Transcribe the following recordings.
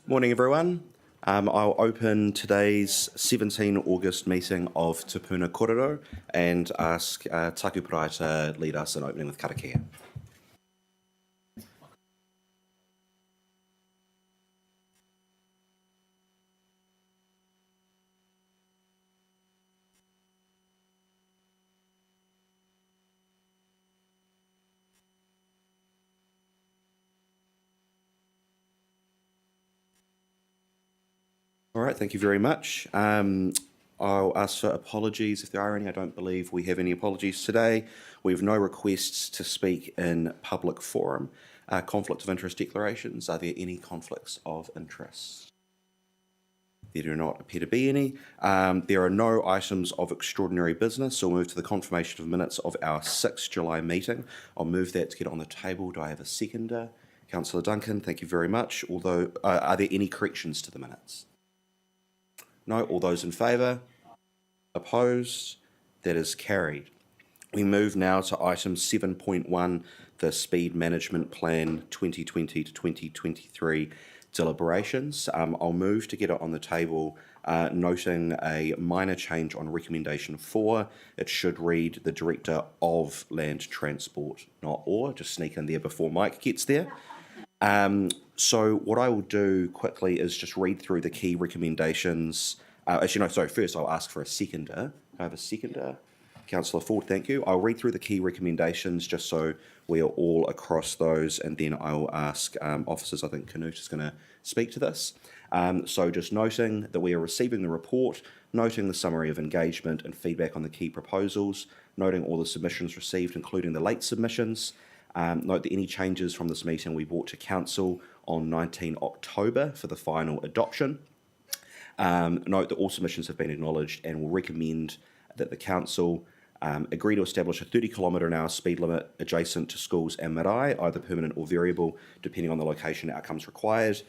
Morning, everyone. I'll open today's 17 August meeting of Te Puna Kōrero and ask Taku Parai to lead us in opening with karakia. All right, thank you very much. I'll ask for apologies if there are any. I don't believe we have any apologies today. We have no requests to speak in public forum. Conflict of interest declarations. Are there any conflicts of interest? There do not appear to be any. There are no items of extraordinary business, so we'll move to the confirmation of minutes of our 6th July meeting. I'll move that to get on the table. Do I have a seconder? Councillor Duncan, thank you very much. Although, are there any corrections to the minutes? No. All those in favour? Opposed? That is carried. We move now to item 7.1, the Speed Management Plan 2020 to 2023 deliberations. I'll move to get it on the table, noting a minor change on recommendation 4. It should read the Director of Land Transport, not or. Just sneak in there before Mike gets there. So what I will do quickly is just read through the key recommendations. First I'll ask for a seconder. I have a seconder. Councillor Ford, thank you. I'll read through the key recommendations just so we are all across those, and then I'll ask officers. I think Canute is going to speak to this. So just noting that we are receiving the report, noting the summary of engagement and feedback on the key proposals, noting all the submissions received, including the late submissions. Note that any changes from this meeting will be brought to Council on 19 October for the final adoption. Note that all submissions have been acknowledged and will recommend that the Council agree to establish a 30km/h speed limit adjacent to schools and marae, either permanent or variable, depending on the location and outcomes required.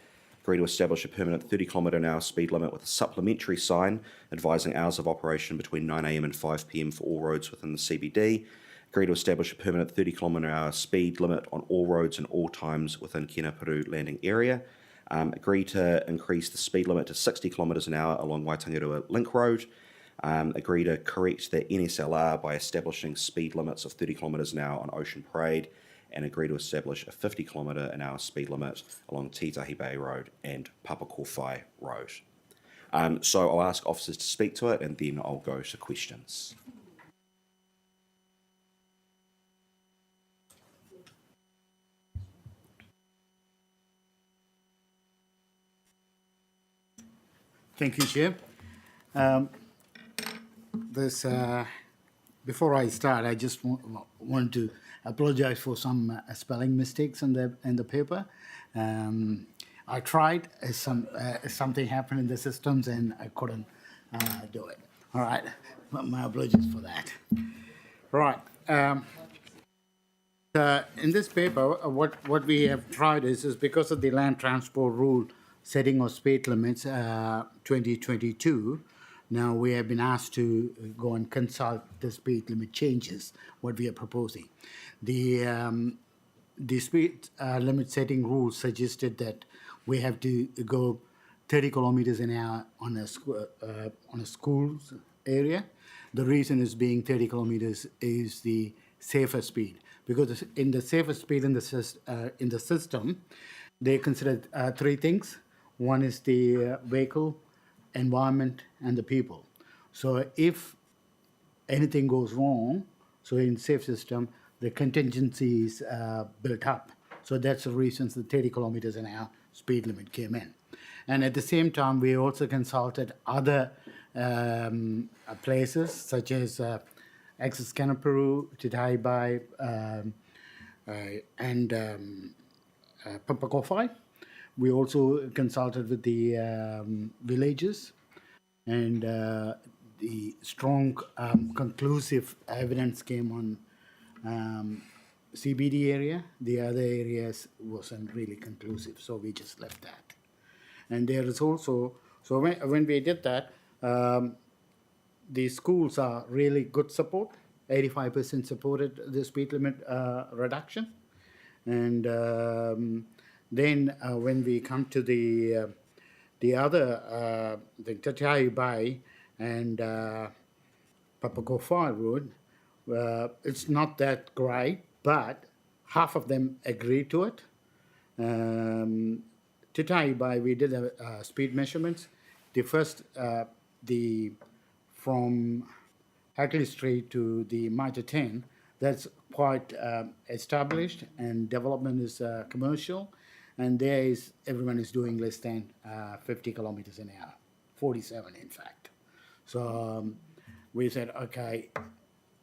Agree to establish a permanent 30km/h speed limit with a supplementary sign advising hours of operation between 9 a.m. and 5 p.m. for all roads within the CBD. Agree to establish a permanent 30km/h speed limit on all roads and all times within Kenaparu landing area. Agree to increase the speed limit to 60km/h along Waitangerua Link Road. Agree to correct the NSLR by establishing speed limits of 30km/h on Ocean Parade, and agree to establish a 50km/h speed limit along Titahi Bay Road and Papakōwhai Road. So I'll ask officers to speak to it, and then I'll go to questions. Thank you, Chair. Before I start, I just want to apologize for some spelling mistakes in the paper. I tried, something happened in the systems and I couldn't do it. All right, my apologies for that. Right. In this paper, what we have tried is because of the land transport rule setting of speed limits 2022, now we have been asked to go and consult the speed limit changes, what we are proposing. The speed limit setting rule suggested that we have to go 30km/h on a school area. The reason is being 30km is the safer speed, because in the safer speed in the system, they consider 3 things. One is the vehicle, environment, and the people. So if anything goes wrong, so in safe system, the contingency is built up. So that's the reason the 30km/h speed limit came in. And at the same time, we also consulted other places such as Access Kenaparu, Titahi Bay, and Papakōwhai. We also consulted with the villages, and the strong conclusive evidence came on CBD area. The other areas wasn't really conclusive, so we just left that. And there is also, so when we did that, the schools are really good support. 85% supported the speed limit reduction. And then when we come to the The other, the Tatai Bay and Papakōwhai Road, it's not that great, but half of them agree to it. Tatai Bay, we did a speed measurements. The first, from Hackley Street to the Mitre 10, that's quite established, and development is commercial, and everyone is doing less than 50 kilometers an hour, 47 in fact. So we said, okay,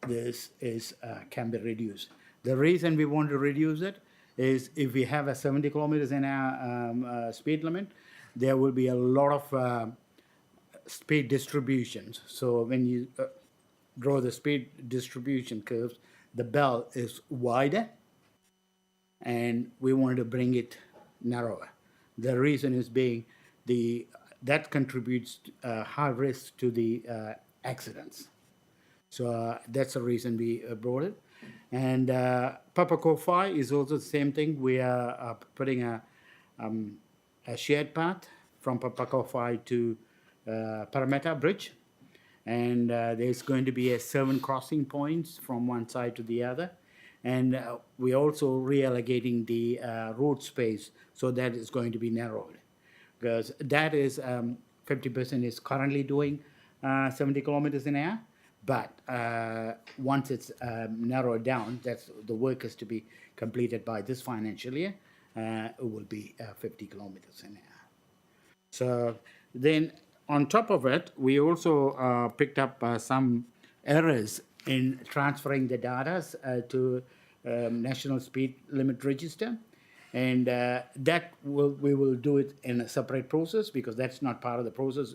this can be reduced. The reason we want to reduce it is if we have a 70 kilometers an hour speed limit, there will be a lot of speed distributions. So when you draw the speed distribution curves, the bell is wider, and we wanted to bring it narrower. The reason is being that contributes high risk to the accidents. So that's the reason we brought it. And Papakōwhai is also the same thing. We are putting a shared path from Papakōwhai to Parramatta Bridge. And there's going to be 7 crossing points from one side to the other. And we're also reallocating the road space, so that is going to be narrowed. Because that is 50% is currently doing 70 kilometers an hour. But once it's narrowed down, that's the work is to be completed by this financial year. It will be 50 kilometers an hour. So then on top of it, we also picked up some errors in transferring the data to National Speed Limit Register. And we will do it in a separate process, because that's not part of the process.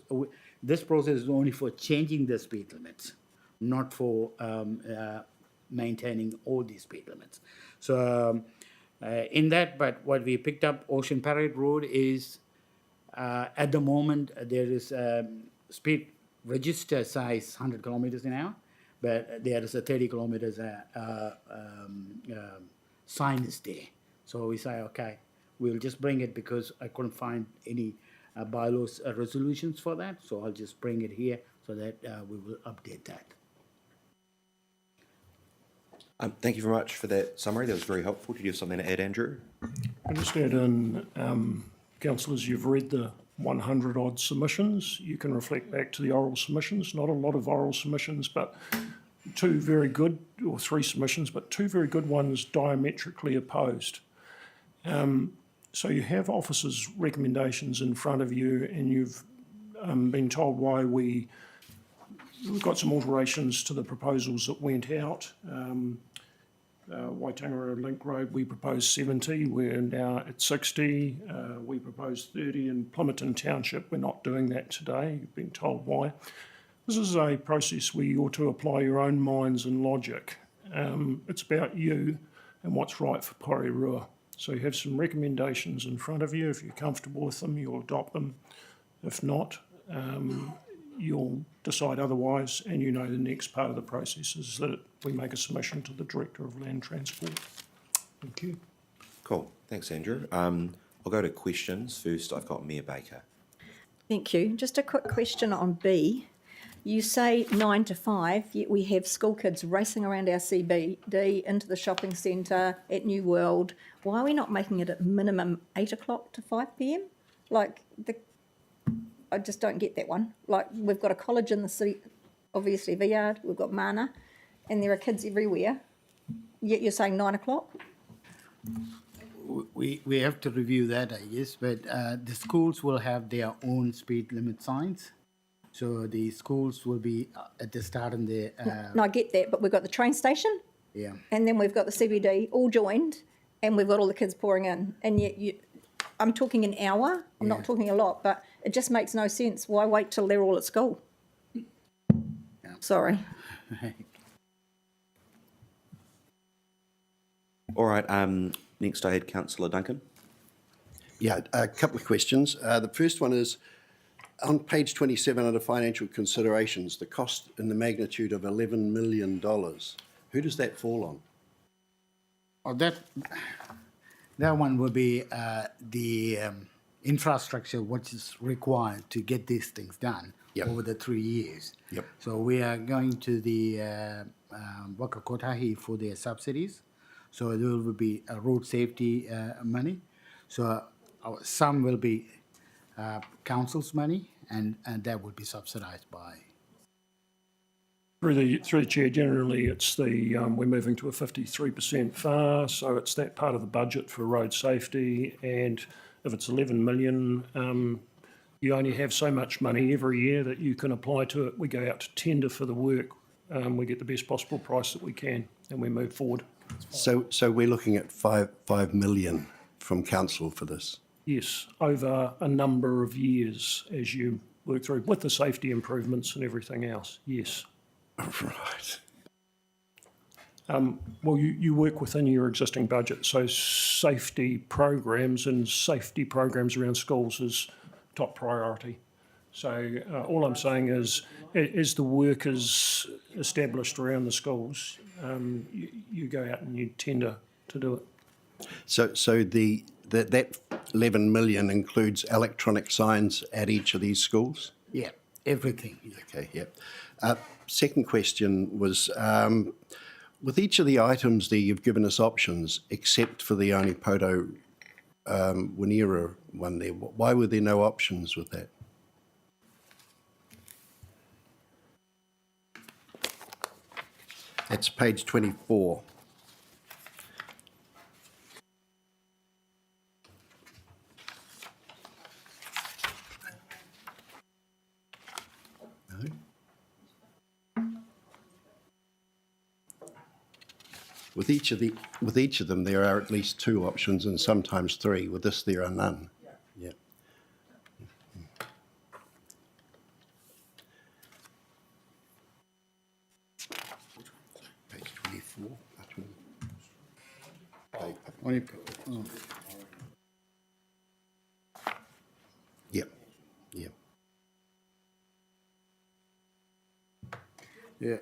This process is only for changing the speed limits, not for maintaining all these speed limits. So in that, but what we picked up, Ocean Parade Road is, at the moment, there is speed register size 100 kilometers an hour, but there is a 30 kilometers sign is there. So we say, okay, we'll just bring it, because I couldn't find any bylaws resolutions for that, so I'll just bring it here so that we will update that. Thank you very much for that summary. That was very helpful. Did you have something to add, Andrew? I just add in, councillors, you've read the 100 odd submissions. You can reflect back to the oral submissions. Not a lot of oral submissions, but 2 very good, or 3 submissions, but 2 very good ones diametrically opposed. So you have officers' recommendations in front of you, and you've been told why we've got some alterations to the proposals that went out. Waitangara Link Road, we proposed 70, we're now at 60. We proposed 30 in Plimmerton Township. We're not doing that today. You've been told why. This is a process where you ought to apply your own minds and logic. It's about you and what's right for Porirua. So you have some recommendations in front of you. If you're comfortable with them, you'll adopt them. If not, you'll decide otherwise, and you know the next part of the process is that we make a submission to the Director of Land Transport. Thank you. Cool. Thanks, Andrew. I'll go to questions. First, I've got Mayor Baker. Thank you. Just a quick question on B. You say 9 to 5, yet we have school kids racing around our CBD into the shopping centre at New World. Why are we not making it at minimum 8 o'clock to 5 p.m? I just don't get that one. Like, we've got a college in the city, obviously Viard, we've got Mana, and there are kids everywhere, yet you're saying 9 o'clock? We have to review that, I guess, but the schools will have their own speed limit signs. So the schools will be at the start and the... No, I get that, but we've got the train station, Yeah. and then we've got the CBD all joined, and we've got all the kids pouring in, and yet I'm talking an hour, I'm not talking a lot, but it just makes no sense. Why wait till they're all at school? Yeah. Sorry. All right. Next, I had Councillor Duncan. Yeah, a couple of questions. The first one is, on page 27 under financial considerations, the cost in the magnitude of $11 million. Who does that fall on? Oh, that one will be the infrastructure, what is required to get these things done Yep. over the 3 years. Yep. So we are going to the Waka Kotahi for their subsidies. So there will be a road safety money. So some will be council's money, and that will be subsidised by. Through the chair, generally it's we're moving to a 53% FAR, so it's that part of the budget for road safety, and if it's 11 million, you only have so much money every year that you can apply to it. We go out to tender for the work, we get the best possible price that we can, and we move forward. So we're looking at 5 million from council for this. Yes, over a number of years as you work through, with the safety improvements and everything else, yes. Right. Well, you work within your existing budget, so safety programs around schools is top priority. So all I'm saying is, as the work is established around the schools, you go out and you tender to do it. So that 11 million includes electronic signs at each of these schools? Yeah, everything. Okay, yep. Second question was, with each of the items there, you've given us options, except for the only Poto Winera one there. Why were there no options with that? That's page 24. No? With each of them, there are at least 2 options and sometimes 3. With this, there are none. Yeah. Page 24. Yep. Yep. Yeah.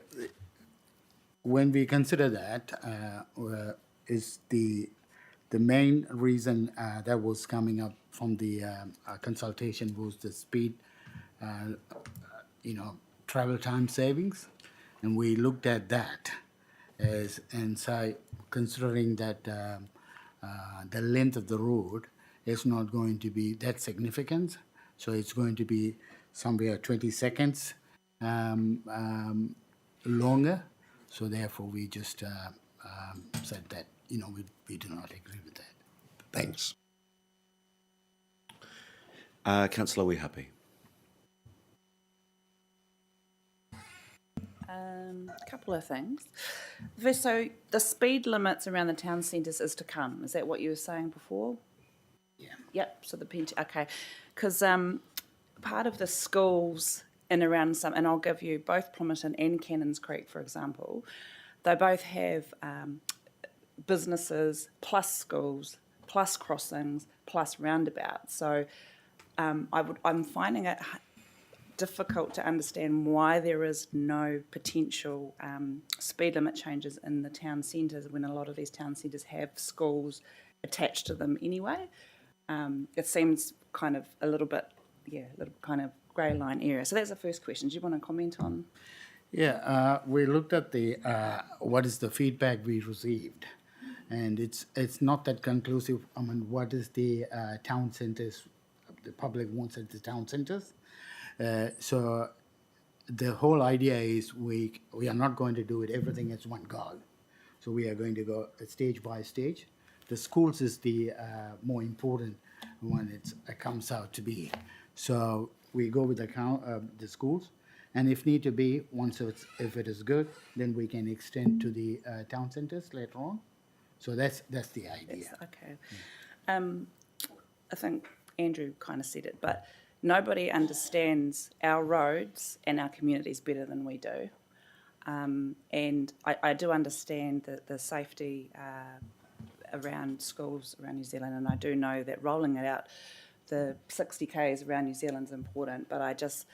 When we consider that, is the main reason that was coming up from the consultation was the speed, travel time savings, and we looked at that and so considering that the length of the road is not going to be that significant, so it's going to be somewhere 20 seconds longer. So therefore, we just said that, we do not agree with that. Thanks. Councillor, are we happy? A couple of things. First, so the speed limits around the town centres is to come. Is that what you were saying before? Yeah. Yep. So okay, because part of the schools in around some, and I'll give you both Plumerton and Cannons Creek, for example, they both have businesses plus schools plus crossings plus roundabouts. So I'm finding it difficult to understand why there is no potential speed limit changes in the town centres when a lot of these town centres have schools attached to them anyway. It seems kind of a little kind of grey line area. So that's the first question. Do you want to comment on? Yeah, we looked at the what is the feedback we received, and it's not that conclusive. I mean, what is the town centres? The public wants at the town centres. So the whole idea is we are not going to do it everything as one go. So we are going to go stage by stage. The schools is the more important one. It comes out to be. So we go with the schools, and if need to be, if it is good, then we can extend to the town centres later on. So that's the idea. Okay. I think Andrew kind of said it, but nobody understands our roads and our communities better than we do. And I do understand the safety around schools around New Zealand, and I do know that rolling it out, the 60 Ks around New Zealand is important, but I just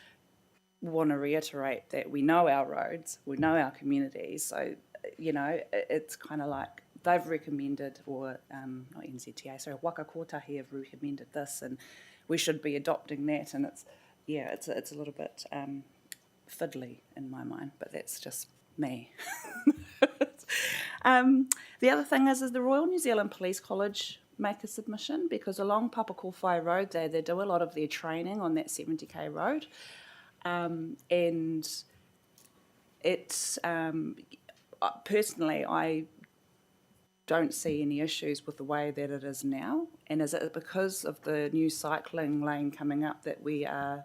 want to reiterate that we know our roads, we know our communities, so, it's kind of like they've recommended, or not NZTA, sorry, Waka Kotahi have recommended this, and we should be adopting that, and it's a little bit fiddly in my mind, but that's just me. The other thing is the Royal New Zealand Police College make a submission, because along Papakōwhai Road they do a lot of their training on that 70k road, and it's personally I don't see any issues with the way that it is now. And is it because of the new cycling lane coming up that we are?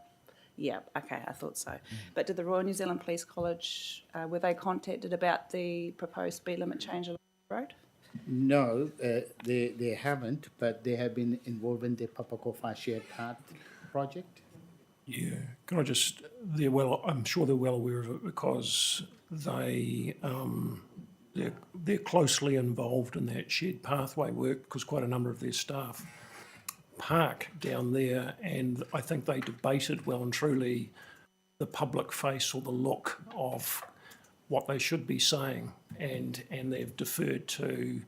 Yeah, okay, I thought so. But did the Royal New Zealand Police College, were they contacted about the proposed speed limit change along the road? No, they haven't, but they have been involved in the Papakōwhai Shared Path project. Yeah, can I just, I'm sure they're well aware of it, because they're closely involved in that shared pathway work, because quite a number of their staff park down there, and I think they debated well and truly the public face or the look of what they should be saying, and they've deferred to,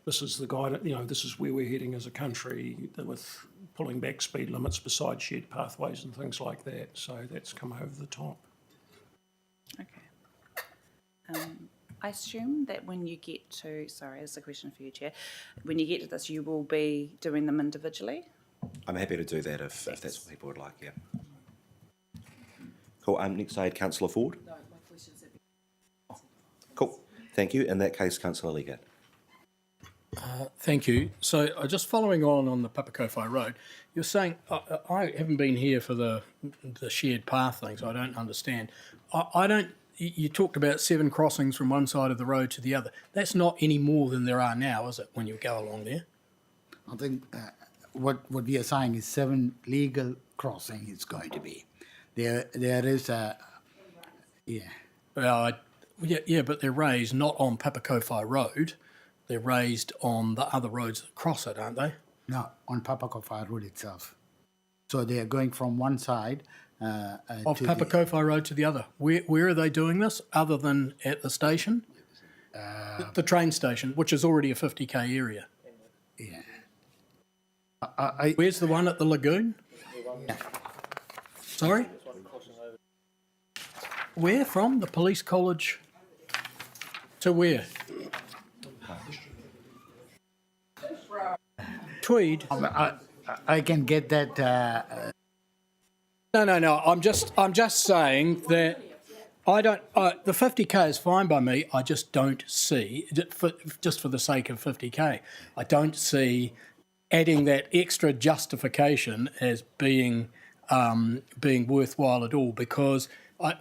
this is the guidance, this is where we're heading as a country with pulling back speed limits beside shared pathways and things like that. So that's come over the top. Okay. I assume that when you get to, sorry, this is a question for you, Chair. When you get to this, you will be doing them individually? I'm happy to do that if that's what people would like, yeah. Cool. Next I had Councillor Ford. No, my questions have been... Cool. Thank you. In that case, Councillor Leggett. Thank you. So just following on the Papakōwhai Road, you're saying, I haven't been here for the shared path thing, so I don't understand. I don't, you talked about 7 crossings from one side of the road to the other. That's not any more than there are now, is it, when you go along there? I think what we are saying is 7 legal crossing is going to be. There is a, yeah. Well, yeah, but they're raised not on Papakōwhai Road. They're raised on the other roads that cross it, aren't they? No, on Papakōwhai Road itself. So they are going from one side Of Papakōwhai Road to the other. Where are they doing this, other than at the station? The train station, which is already a 50k area. Yeah. Where's the one at the lagoon? Sorry? Where from? The police college to where? Tweed. I can get that. No. I'm just saying that I don't. The 50k is fine by me. I just don't see, just for the sake of 50k, I don't see adding that extra justification as being worthwhile at all, because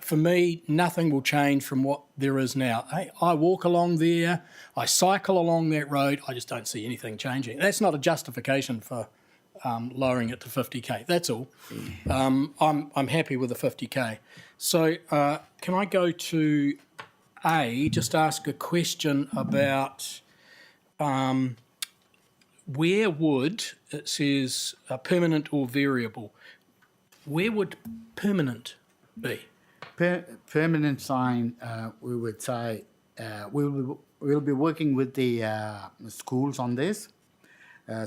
for me, nothing will change from what there is now. I walk along there, I cycle along that road, I just don't see anything changing. That's not a justification for lowering it to 50k, that's all. I'm happy with the 50k. So can I go to A, just ask a question about where would, it says permanent or variable, where would permanent be? Permanent sign, we would say, we'll be working with the schools on this,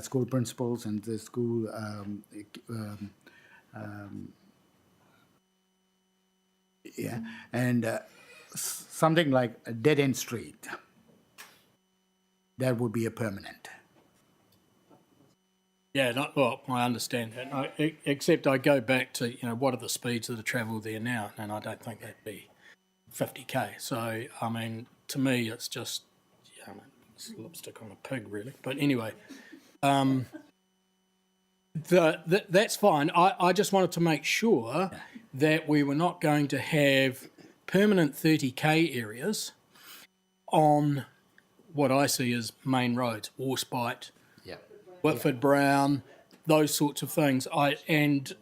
school principals and the school and something like a dead-end street. That would be a permanent. Yeah, well, I understand that. Except I go back to, what are the speeds that are travelled there now, and I don't think that'd be 50k. So, I mean, to me, it's just, it's lipstick on a pig, really. But anyway, that's fine. I just wanted to make sure that we were not going to have permanent 30k areas on what I see as main roads, Warspite, Whitford Brown, those sorts of things. I want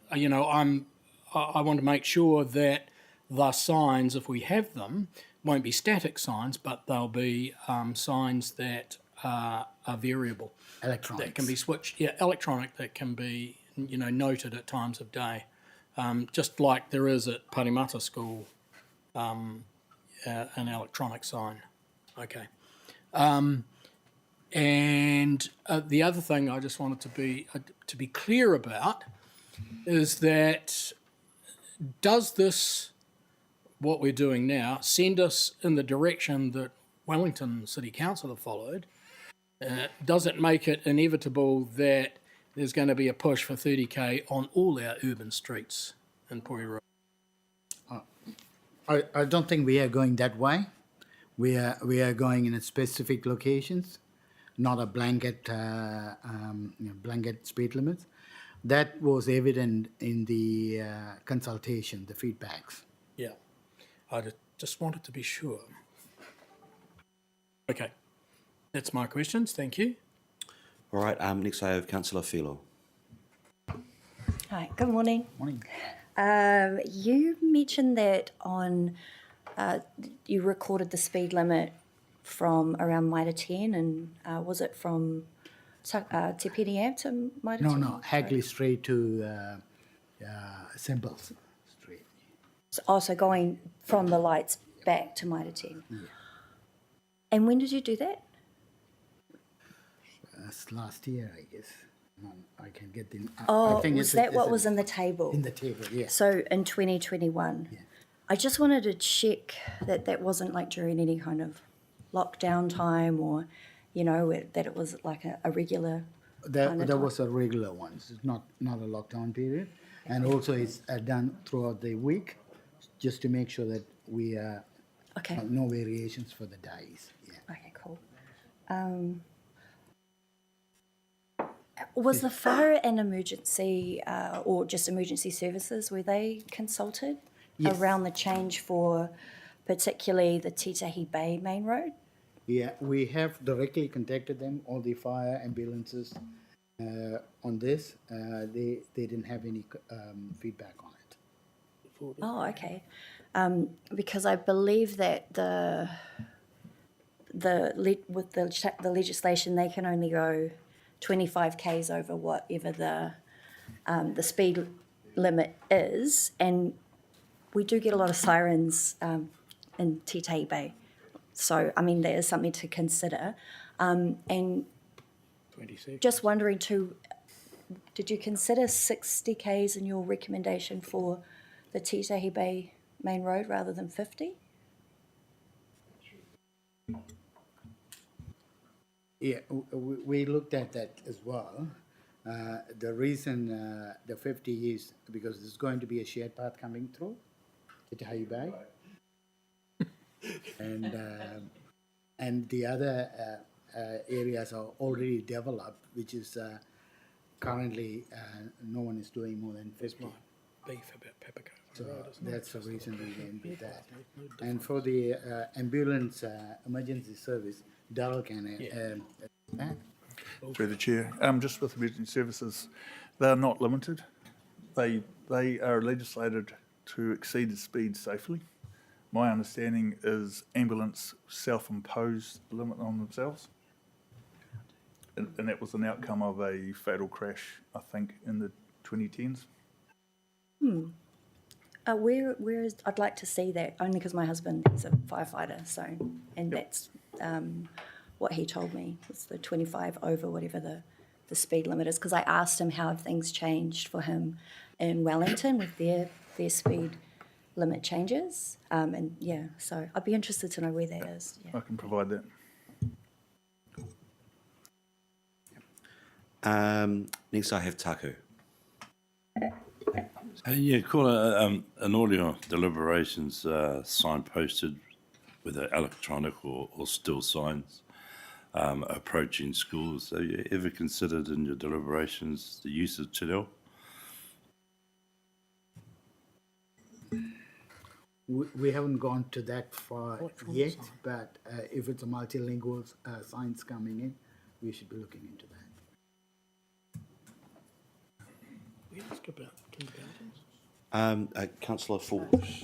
to make sure that the signs, if we have them, won't be static signs, but they'll be signs that are variable. Electronics. That can be switched. Yeah, electronic, that can be, noted at times of day. Just like there is at Parimata School, an electronic sign. Okay. And the other thing I just wanted to be clear about is that does this, what we're doing now, send us in the direction that Wellington City Council have followed? Does it make it inevitable that there's going to be a push for 30k on all our urban streets in Porirua? I don't think we are going that way. We are going in a specific locations, not a blanket blanket speed limits. That was evident in the consultation, the feedbacks. Yeah, just wanted to be sure. Okay, that's my questions. Thank you. All right, next I have Councillor Filo. Hi, good morning. Morning. You mentioned that you recorded the speed limit from around Mitre 10, and was it from Te Piriam to Mitre 10? No, Hagley Street to Simple Street. So going from the lights back to Mitre 10. Yeah. And when did you do that? That's last year, I guess. I can get the. Oh, I think was that what was in the table? in the table? Yes. So in 2021. Yeah. I just wanted to check that that wasn't like during any kind of lockdown time, or, that it was like a regular kind of That time. was a regular one. It's not a lockdown period, and also it's done throughout the week, just to make sure that we Okay. have no variations for the days. Yeah. Okay, cool. Was the fire and emergency, or just emergency services, were they consulted Yes. around the change for particularly the Titahi Bay main road? Yeah, we have directly contacted them, all the fire ambulances on this. They didn't have any feedback on it. Oh, okay. Because I believe that with the legislation, they can only go 25 k's over whatever the speed limit is, and we do get a lot of sirens in Titahi Bay. So, I mean, there is something to consider. And 26. just wondering too, did you consider 60 k's in your recommendation for the Titahi Bay main road rather than 50? Yeah, we looked at that as well. The reason the 50 is because there's going to be a shared path coming through at High Bay. And the other areas are already developed, which is currently no one is doing more than 50. Beef about Pepperco. So that's the reason we went with that. And for the ambulance emergency service, Darrell can that. Through the chair, just with emergency services, they are not limited. They are legislated to exceed the speed safely. My understanding is ambulance self-imposed the limit on themselves. And that was an outcome of a fatal crash, I think, in the 2010s. Where is, I'd like to see that, only because my husband is a firefighter, so, and that's what he told me, was the 25 over whatever the speed limit is, because I asked him how have things changed for him in Wellington with their speed limit changes, and yeah, so I'd be interested to know where that is. Yeah. I can provide that. Next I have Taku. In all your deliberations signposted, whether electronic or still signs, approaching schools, have you ever considered in your deliberations the use of te reo? We haven't gone to that far yet, but if it's a multilingual signs coming in, we should be looking into that. We ask about kindergartens. Councillor Forbes.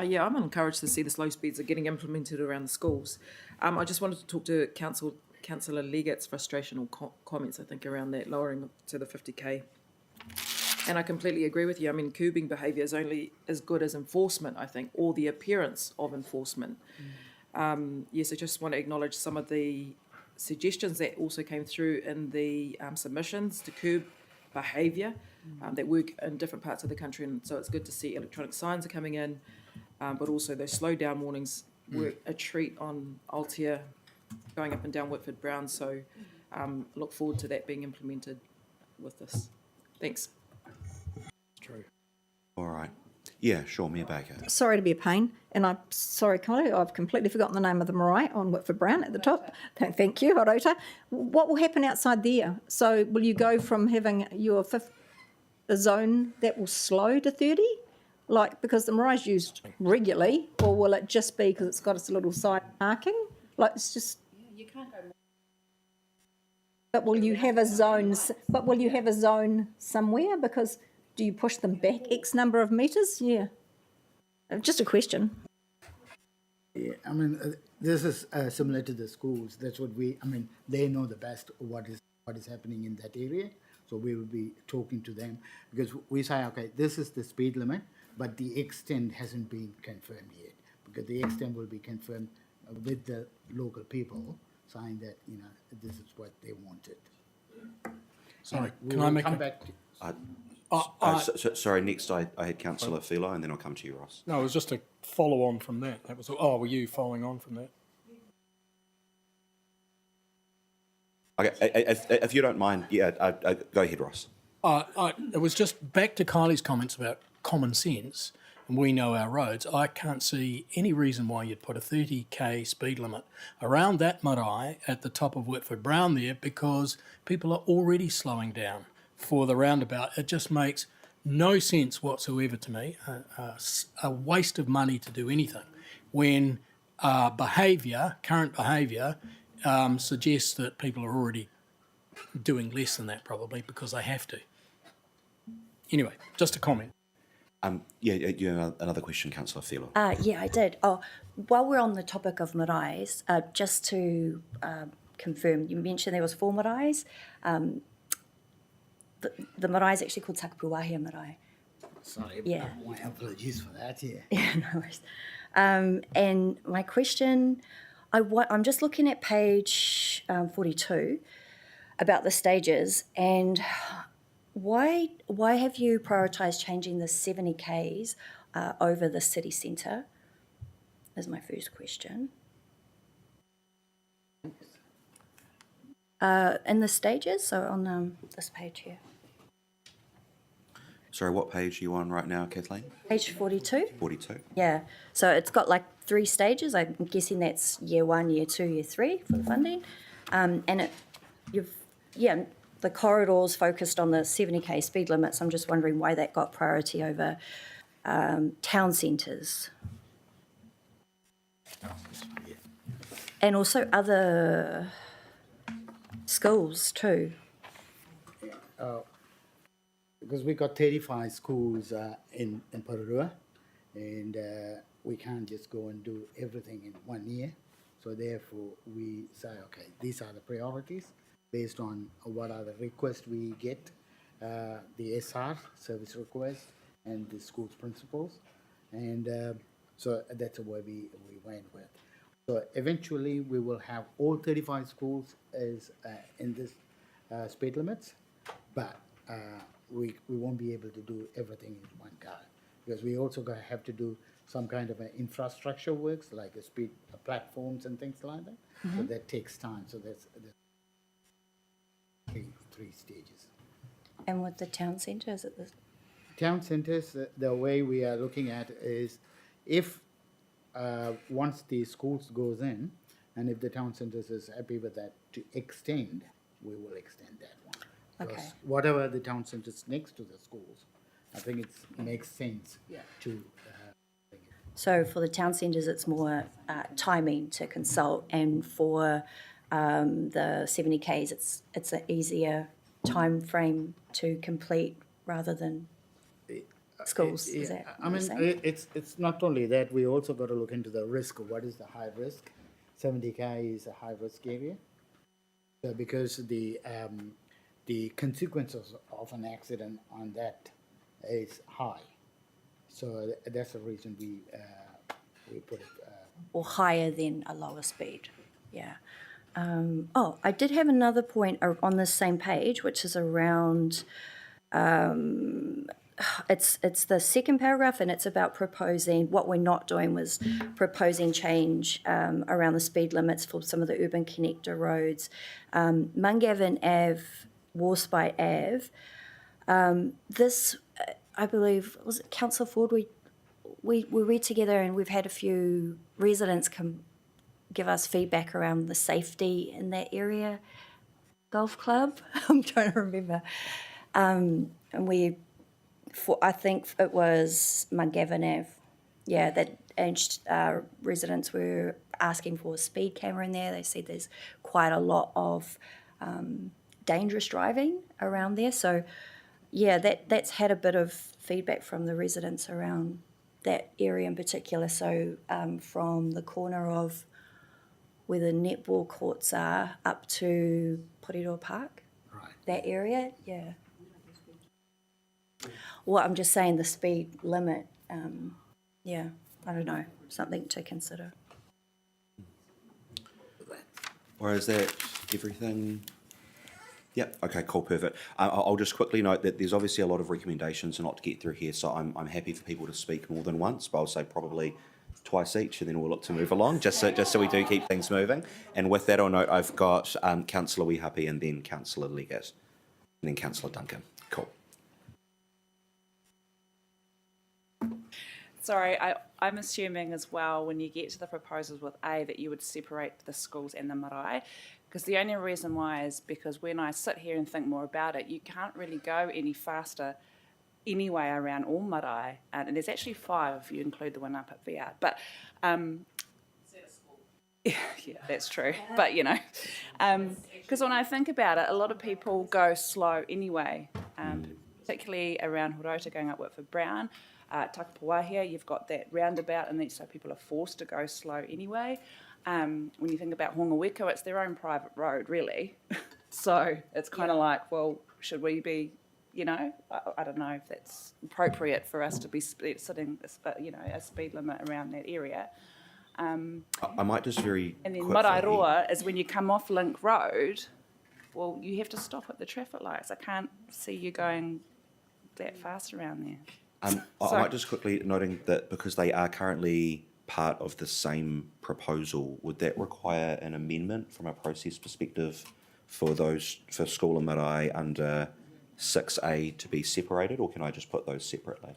Yeah, I'm encouraged to see the slow speeds are getting implemented around the schools. I just wanted to talk to Councillor Leggett's frustration or comments, I think, around that lowering to the 50k. And I completely agree with you. I mean, curbing behaviour is only as good as enforcement, I think, or the appearance of enforcement. Yes, I just want to acknowledge some of the suggestions that also came through in the submissions to curb behaviour that work in different parts of the country, and so it's good to see electronic signs are coming in, but also those slow down warnings were a treat on Altea going up and down Whitford Brown, so look forward to that being implemented with this. Thanks. True. All right. Yeah, sure, Mayor Baker. Sorry to be a pain, and I'm sorry, Kylie, I've completely forgotten the name of the marae on Whitford Brown at the top. Thank you, Horota. What will happen outside there? So will you go from having your a zone that will slow to 30? Like, because the marae's used regularly, or will it just be because it's got its little side marking? Like, it's just... You can't go. But will you have a zone, somewhere? Because do you push them back X number of metres? Yeah. Just a question. Yeah, I mean, this is similar to the schools. That's what they know the best what is happening in that area. So we will be talking to them because we say, okay, this is the speed limit, but the extent hasn't been confirmed yet, because the extent will be confirmed with the local people saying that, this is what they wanted. Sorry, We can will I make come a... back to, Sorry, next I had Councillor Philo, and then I'll come to you, Ross. No, it was just a follow on from that. That was all. Oh, were you following on from that? Okay, if you don't mind, yeah, go ahead, Ross. It was just back to Kylie's comments about common sense, and we know our roads. I can't see any reason why you'd put a 30k speed limit around that marae at the top of Whitford Brown there, because people are already slowing down for the roundabout. It just makes no sense whatsoever to me. A waste of money to do anything when current behaviour, suggests that people are already doing less than that, probably because they have to. Anyway, just a comment. Yeah, you have another question, Councillor Philo. Yeah, I did. Oh, while we're on the topic of maraes, just to confirm, you mentioned there was 4 maraes. The marae is actually called Takapuwahia marae. sorry, Yeah. my apologies for that, yeah. Yeah, no worries. And my question, I'm just looking at page 42 about the stages, and why have you prioritised changing the 70 Ks over the city centre? Is my first question. In the stages, so on this page here. Sorry, what page are you on right now, Kathleen? Page 42. 42. Yeah, so it's got like 3 stages. I'm guessing that's year 1, year 2, year 3 for the funding. And the corridors focused on the 70k speed limits. I'm just wondering why that got priority over town centres. And also other schools too. Because we got 35 schools in Porirua, and we can't just go and do everything in 1 year. So therefore, we say, okay, these are the priorities based on what are the requests we get, the SR, service request, and the school's principals. And so that's where we went with. So eventually, we will have all 35 schools as in this speed limits, but we won't be able to do everything in one go, because we also have to do some kind of infrastructure works like speed platforms and things like that. Mm-hmm. So that takes time. So that's three stages. And with the town centre, is it the town centres? The way we are looking at is if once the schools goes in, and if the town centres is happy with that to extend, we will extend that one. Okay. Because whatever the town centres next to the schools, I think it makes sense to. So for the town centres, it's more timing to consult, and for the 70Ks, it's an easier time frame to complete rather than schools. Is that I mean, it's not only that. We also got to look into the risk. What is the high risk? 70K is a high risk area, because the consequences of an accident on that is high. So that's the reason we put it. Or higher than a lower speed, yeah. I did have another point on this same page, which is around It's the second paragraph, and it's about proposing, what we're not doing was proposing change around the speed limits for some of the urban connector roads. Mungavin Ave, Warspite Ave, this, I believe, was it Councillor Ford? We read together, and we've had a few residents come give us feedback around the safety in that area. Golf club, I'm trying to remember. And I think it was Mungavin Ave, yeah, that aged residents were asking for a speed camera in there. They said there's quite a lot of dangerous driving around there. So, yeah, that's had a bit of feedback from the residents around that area in particular. So from the corner of where the netball courts are up to Porirua Park, Right. that area, yeah. Well, I'm just saying the speed limit, yeah, I don't know, something to consider. Or is that everything? Yep, okay, cool, perfect. I'll just quickly note that there's obviously a lot of recommendations and a lot to get through here, so I'm happy for people to speak more than once, but I'll say probably twice each, and then we'll look to move along, just so we do keep things moving. And with that, I'll note I've got Councillor Wehapi and then Councillor Leggett, and then Councillor Duncan. Cool. Sorry, I'm assuming as well when you get to the proposals with A that you would separate the schools and the marae, because the only reason why is because when I sit here and think more about it, you can't really go any faster anyway around all marae, and there's actually 5 if you include the one up at VR. But yeah, that's true. But you know, because when I think about it, a lot of people go slow anyway, particularly around Horota going up Whitford Brown. Takapawahia, you've got that roundabout, and so people are forced to go slow anyway. When you think about Hongaweko, it's their own private road, really. So it's kind of like, well, should we be, you know, I don't know if that's appropriate for us to be sitting, you know, a speed limit around that area. I might just very And then quickly... Maraeroa is when you come off Link Road, well, you have to stop at the traffic lights. I can't see you going that fast around there. I might just quickly noting that because they are currently part of the same proposal, would that require an amendment from a process perspective for school and marae under 6A to be separated, or can I just put those separately?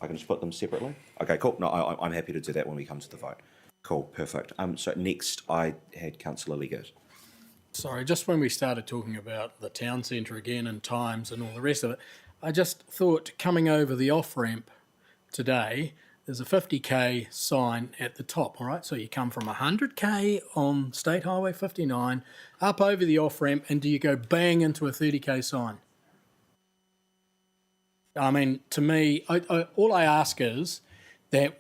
I can just put them separately? Okay, cool. No, I'm happy to do that when we come to the vote. Cool, perfect. So next I had Councillor Leggett. Sorry, just when we started talking about the town centre again and times and all the rest of it, I just thought coming over the off-ramp today, there's a 50k sign at the top, all right? So you come from 100k on State Highway 59, up over the off-ramp, and do you go bang into a 30k sign? I mean, to me, all I ask is that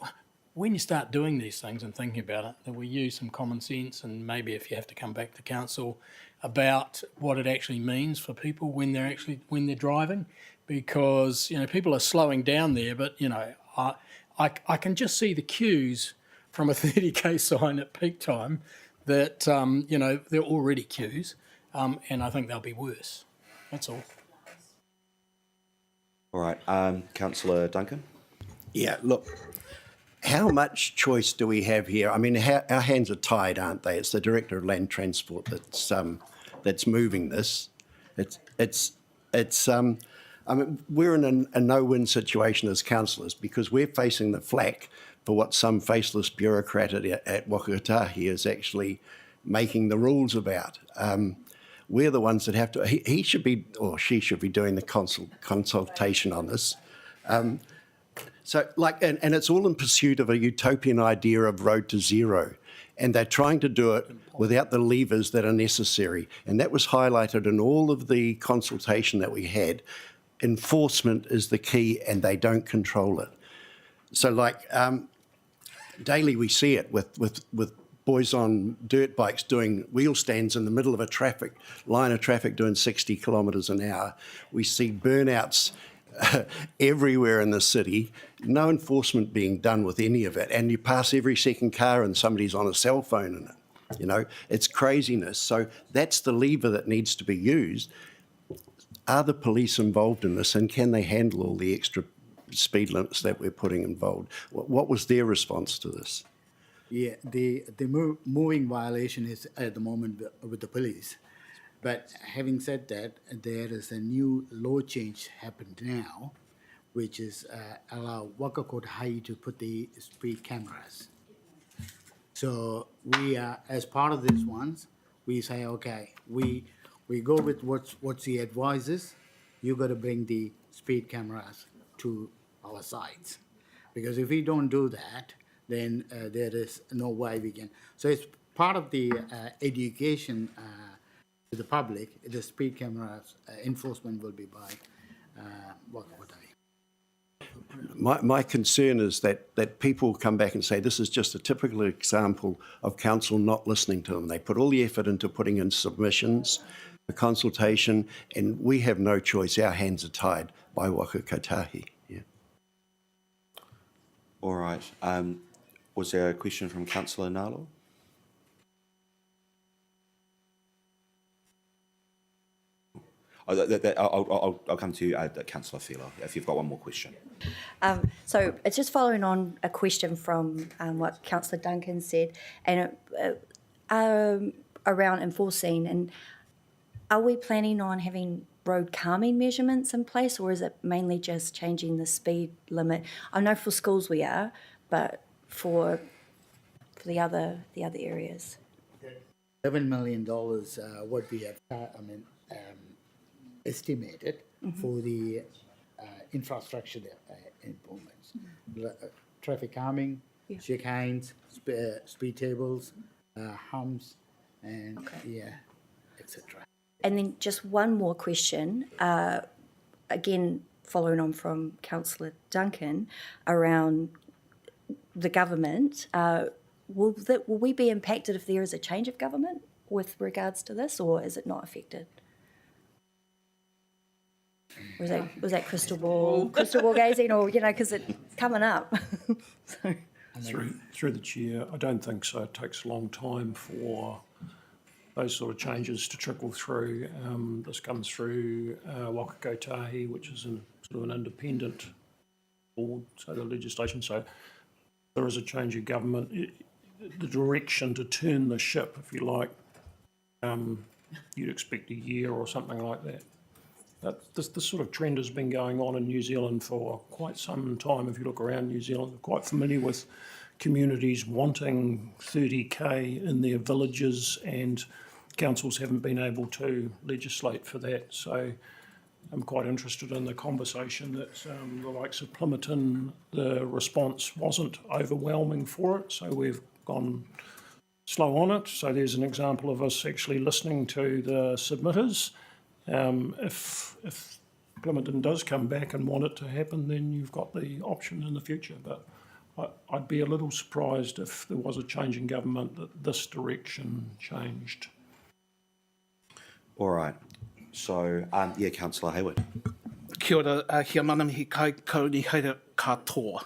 when you start doing these things and thinking about it, that we use some common sense, and maybe if you have to come back to council about what it actually means for people when they're driving, because you know people are slowing down there, but you know I can just see the queues from a 30k sign at peak time that you know they're already queues, and I think they'll be worse. That's all. All right, Councillor Duncan. Yeah, look, how much choice do we have here? I mean, our hands are tied, aren't they? It's the Director of Land Transport that's moving this. I mean, we're in a no-win situation as councillors because we're facing the flak for what some faceless bureaucrat at Wakatahi is actually making the rules about. We're the ones that have to. He should be, or she should be, doing the consultation on this. So, like, and it's all in pursuit of a utopian idea of road to zero. And they're trying to do it without the levers that are necessary. And that was highlighted in all of the consultation that we had. Enforcement is the key, and they don't control it. So, like, daily we see it with boys on dirt bikes doing wheel stands in the middle of a line of traffic doing 60 kilometres an hour. We see burnouts everywhere in the city, no enforcement being done with any of it, and you pass every second car and somebody's on a cell phone in it. You know, it's craziness. So that's the lever that needs to be used. are the police involved in this, and can they handle all the extra speed limits that we're putting involved? What was their response to this? Yeah, the moving violation is at the moment with the police. But having said that, there is a new law change happened now, which is allow Waka Kotahi to put the speed cameras. So we are, as part of this ones, we say, okay, we go with what's the advices. You got to bring the speed cameras to our sites, because if we don't do that, then there is no way we can. So it's part of the education to the public. The speed cameras enforcement will be by Waka Kotahi. My concern is that people come back and say this is just a typical example of council not listening to them. They put all the effort into putting in submissions, the consultation, and we have no choice. Our hands are tied by Waka Kotahi. Yeah. All right. Was there a question from Councillor Nalo? I'll come to you, Councillor Fila, if you've got one more question. So it's just following on a question from what Councillor Duncan said, and around enforcing. And are we planning on having road calming measurements in place, or is it mainly just changing the speed limit? I know for schools we are, but for the other areas. $11 million, what we have, estimated for the infrastructure improvements. Traffic calming, check hands, speed tables, humps, and etc. And then just one more question, again, following on from Councillor Duncan, around the government. Will we be impacted if there is a change of government with regards to this, or is it not affected? Was that crystal ball gazing, or because it's coming up? So. Through the chair, I don't think so. It takes a long time for those sort of changes to trickle through. This comes through Waka Kotahi, which is sort of an independent board, so the legislation. So there is a change of government. The direction to turn the ship, if you like, you'd expect a year or something like that. This sort of trend has been going on in New Zealand for quite some time. If you look around New Zealand, we're quite familiar with communities wanting 30k in their villages, and councils haven't been able to legislate for that. So I'm quite interested in the conversation that the likes of Plimerton, the response wasn't overwhelming for it, so we've gone slow on it. So there's an example of us actually listening to the submitters. If Plimerton does come back and want it to happen, then you've got the option in the future. But I'd be a little surprised if there was a change in government that this direction changed. All right. So, Councillor Hayward. Kia ora, hia mana mihi kai kauni haere katoa.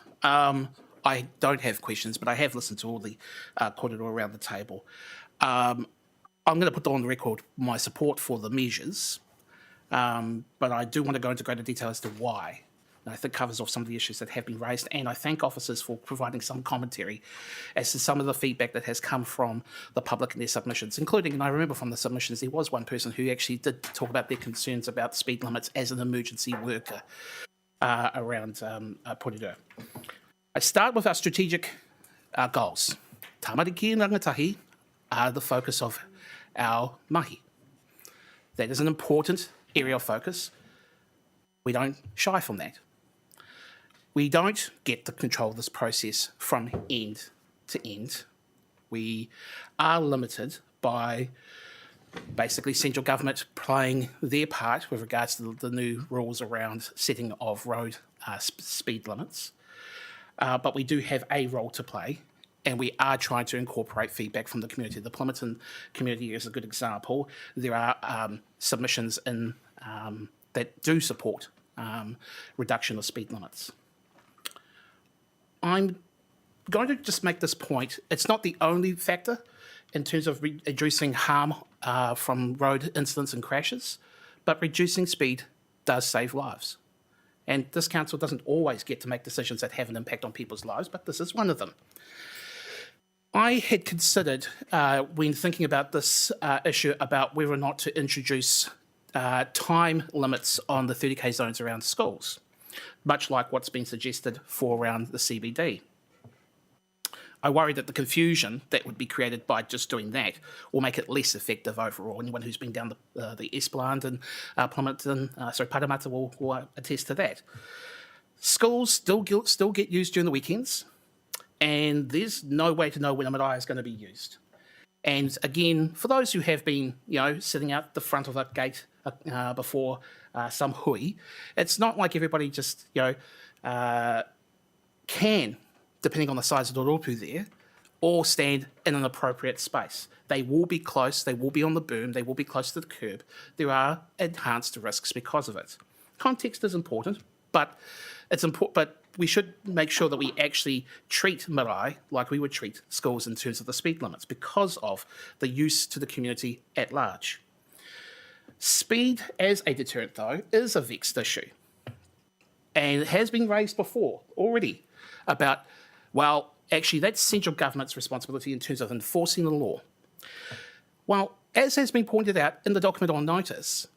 I don't have questions, but I have listened to all the kōrero around the table. I'm going to put on the record my support for the measures, but I do want to go into greater detail as to why. And I think covers off some of the issues that have been raised, and I thank officers for providing some commentary as to some of the feedback that has come from the public in their submissions, including, and I remember from the submissions, there was one person who actually did talk about their concerns about speed limits as an emergency worker around Porirua. I start with our strategic goals. Tamariki and rangatahi are the focus of our mahi. That is an important area of focus. We don't shy from that. We don't get to control this process from end to end. We are limited by basically central government playing their part with regards to the new rules around setting of road speed limits. But we do have a role to play, and we are trying to incorporate feedback from the community. The Plimerton community is a good example. There are submissions in that do support reduction of speed limits. I'm going to just make this point. It's not the only factor in terms of reducing harm from road incidents and crashes, but reducing speed does save lives. And this council doesn't always get to make decisions that have an impact on people's lives, but this is one of them. I had considered, when thinking about this issue, about whether or not to introduce time limits on the 30k zones around schools, much like what's been suggested for around the CBD. I worry that the confusion that would be created by just doing that will make it less effective overall. Anyone who's been down the Esplanade and Parramatta will attest to that. Schools still get used during the weekends, and there's no way to know when a marae is going to be used. And again, for those who have been, sitting out the front of a gate before some hui, it's not like everybody just, can, depending on the size of the rōpū there, or stand in an appropriate space. They will be close, they will be on the boom, they will be close to the curb. There are enhanced risks because of it. Context is important, but we should make sure that we actually treat marae like we would treat schools in terms of the speed limits because of the use to the community at large. Speed as a deterrent, though, is a vexed issue. And it has been raised before already about, well, actually, that's central government's responsibility in terms of enforcing the law. Well, as has been pointed out in the document on notice,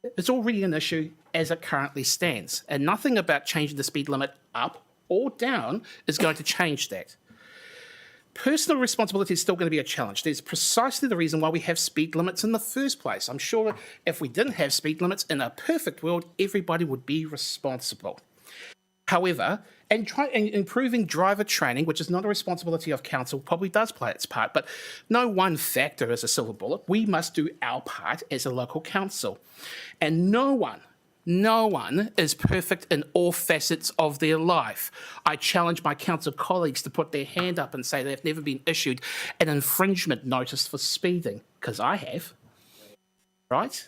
it's already an issue as it currently stands, and nothing about changing the speed limit up or down is going to change that. Personal responsibility is still going to be a challenge. There's precisely the reason why we have speed limits in the first place. I'm sure if we didn't have speed limits in a perfect world, everybody would be responsible. However, and improving driver training, which is not a responsibility of council, probably does play its part, but no one factor is a silver bullet. We must do our part as a local council. And no one is perfect in all facets of their life. I challenge my council colleagues to put their hand up and say they've never been issued an infringement notice for speeding, because I have, right?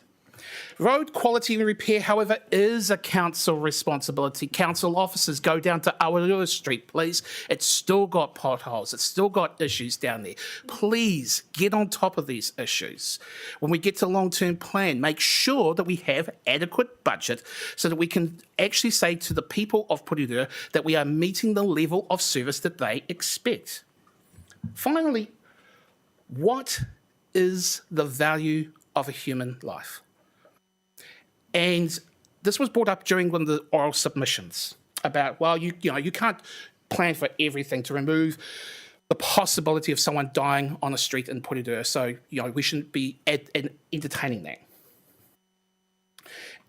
Road quality and repair, however, is a council responsibility. Council officers, go down to Porirua Street, please. It's still got potholes. It's still got issues down there. Please get on top of these issues. When we get to long-term plan, make sure that we have adequate budget so that we can actually say to the people of Porirua that we are meeting the level of service that they expect. Finally, what is the value of a human life? And this was brought up during one of the oral submissions about, well, you can't plan for everything to remove the possibility of someone dying on a street in Porirua, so we shouldn't be entertaining that.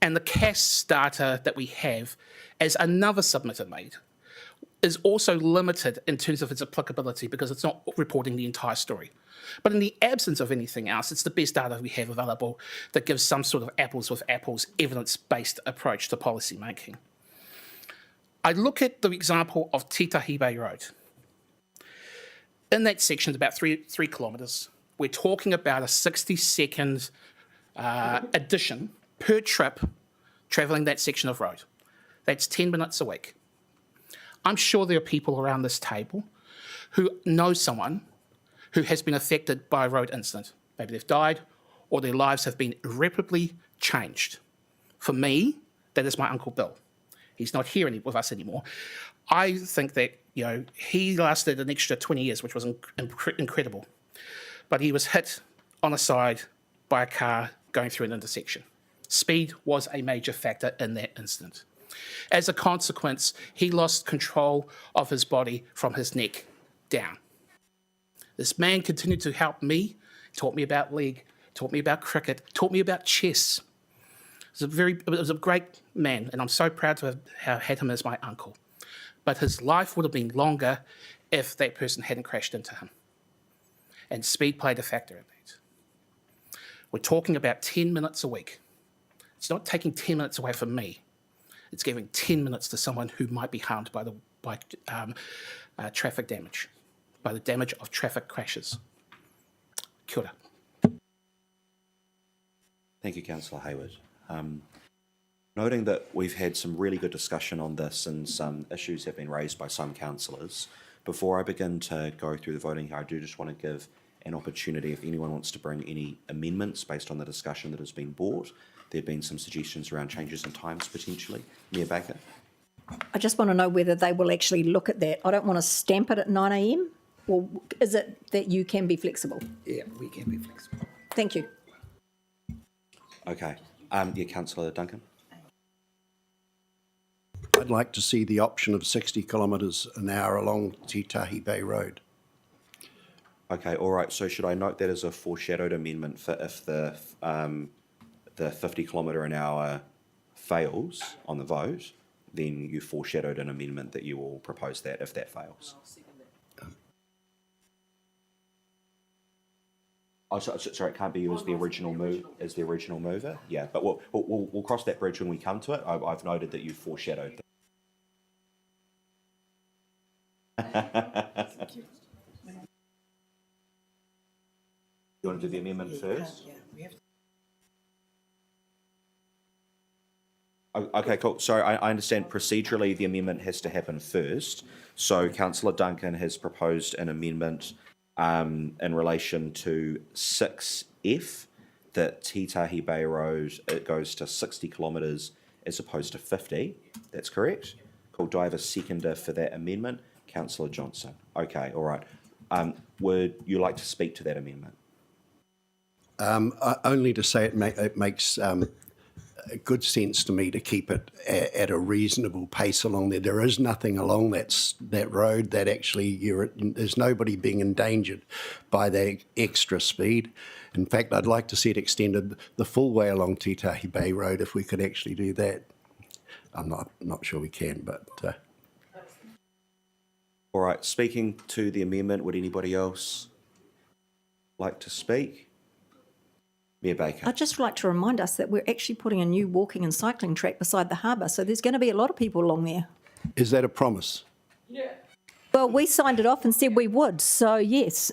And the CAS data that we have, as another submitter made, is also limited in terms of its applicability because it's not reporting the entire story. But in the absence of anything else, it's the best data we have available that gives some sort of apples with apples, evidence-based approach to policy making. I look at the example of Titahibe Road. In that section, about 3 kilometres, we're talking about a 60-second addition per trip travelling that section of road. That's 10 minutes a week. I'm sure there are people around this table who know someone who has been affected by a road incident. Maybe they've died or their lives have been irreparably changed. For me, that is my Uncle Bill. He's not here with us anymore. I think that he lasted an extra 20 years, which was incredible. But he was hit on the side by a car going through an intersection. Speed was a major factor in that incident. As a consequence, he lost control of his body from his neck down. This man continued to help me, taught me about league, taught me about cricket, taught me about chess. He was a great man, and I'm so proud to have had him as my uncle. But his life would have been longer if that person hadn't crashed into him. And speed played a factor in that. We're talking about 10 minutes a week. It's not taking 10 minutes away from me. It's giving 10 minutes to someone who might be harmed by traffic damage, by the damage of traffic crashes. Kia ora. Thank you, Councillor Hayward. Noting that we've had some really good discussion on this and some issues have been raised by some councillors, before I begin to go through the voting here, I do just want to give an opportunity if anyone wants to bring any amendments based on the discussion that has been brought. There have been some suggestions around changes in times potentially. Mayor Baker? I just want to know whether they will actually look at that. I don't want to stamp it at 9 a.m. Or is it that you can be flexible? Yeah, we can be flexible. Thank you. Okay. Yeah, Councillor Duncan? I'd like to see the option of 60 kilometres an hour along Titahi Bay Road. Okay, all right. So should I note that as a foreshadowed amendment for if the 50 kilometre an hour fails on the vote, then you foreshadowed an amendment that you will propose that if that fails? Oh, sorry, it can't be you as the original mover. Yeah, but we'll cross that bridge when we come to it. I've noted that you foreshadowed. You want to do the amendment first? Okay, cool. Sorry, I understand procedurally the amendment has to happen first. So Councillor Duncan has proposed an amendment in relation to 6F, that Titahi Bay Road, it goes to 60 kilometres as opposed to 50. That's correct. Cool. Do I have a seconder for that amendment? Councillor Johnson. Okay, all right. Would you like to speak to that amendment? Only to say it makes good sense to me to keep it at a reasonable pace along there. There is nothing along that road that actually there's nobody being endangered by the extra speed. In fact, I'd like to see it extended the full way along Titahi Bay Road if we could actually do that. I'm not sure we can, but. All right. Speaking to the amendment, would anybody else like to speak? Mayor Baker. I'd just like to remind us that we're actually putting a new walking and cycling track beside the harbour, so there's going to be a lot of people along there. Is that a promise? Well, we signed it off and said we would, so yes.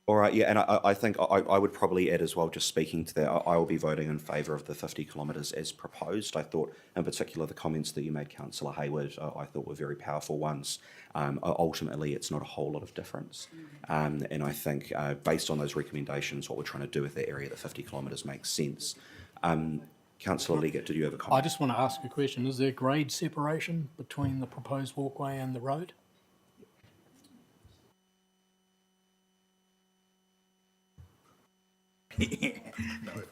All right, yeah, and I think I would probably add as well, just speaking to that, I will be voting in favour of the 50 kilometres as proposed. I thought, in particular, the comments that you made, Councillor Hayward, I thought were very powerful ones. Ultimately, it's not a whole lot of difference. And I think, based on those recommendations, what we're trying to do with that area, the 50 kilometres makes sense. Councillor Leggett, did you have a comment? I just want to ask a question. Is there grade separation between the proposed walkway and the road? No.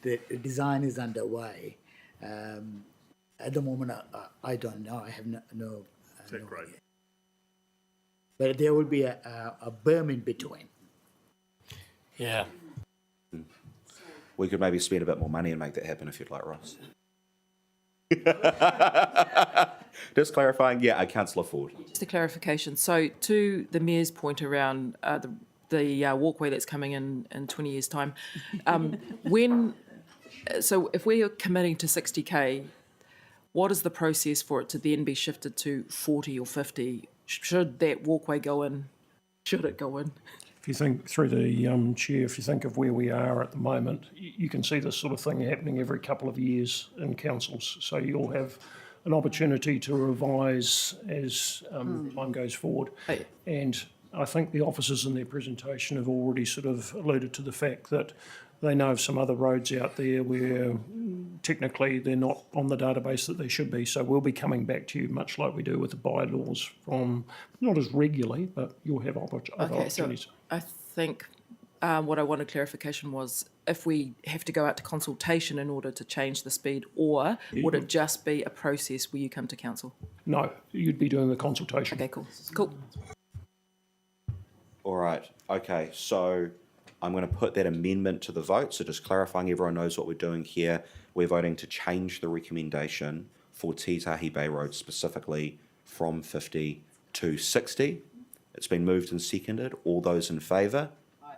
The design is underway. At the moment, I don't know. I have no. Is that great? But there will be a berm in between. Yeah. We could maybe spend a bit more money and make that happen if you'd like, Ross. Just clarifying, yeah, Councillor Ford. Just a clarification. So to the Mayor's point around the walkway that's coming in 20 years' time, so if we're committing to 60k, what is the process for it to then be shifted to 40 or 50? Should that walkway go in? Should it go in? If you think through the chair, if you think of where we are at the moment, you can see this sort of thing happening every couple of years in councils. So you'll have an opportunity to revise as time goes forward. Hey. And I think the officers in their presentation have already sort of alluded to the fact that they know of some other roads out there where technically they're not on the database that they should be. So we'll be coming back to you, much like we do with the bylaws, from not as regularly, but you'll have other opportunities. So I think what I wanted clarification was if we have to go out to consultation in order to change the speed, or would it just be a process where you come to council? No, you'd be doing the consultation. Okay, cool. All right, okay, so I'm going to put that amendment to the vote. So just clarifying, everyone knows what we're doing here. We're voting to change the recommendation for Titahi Bay Road specifically from 50 to 60. It's been moved and seconded. All those in favour? Aye.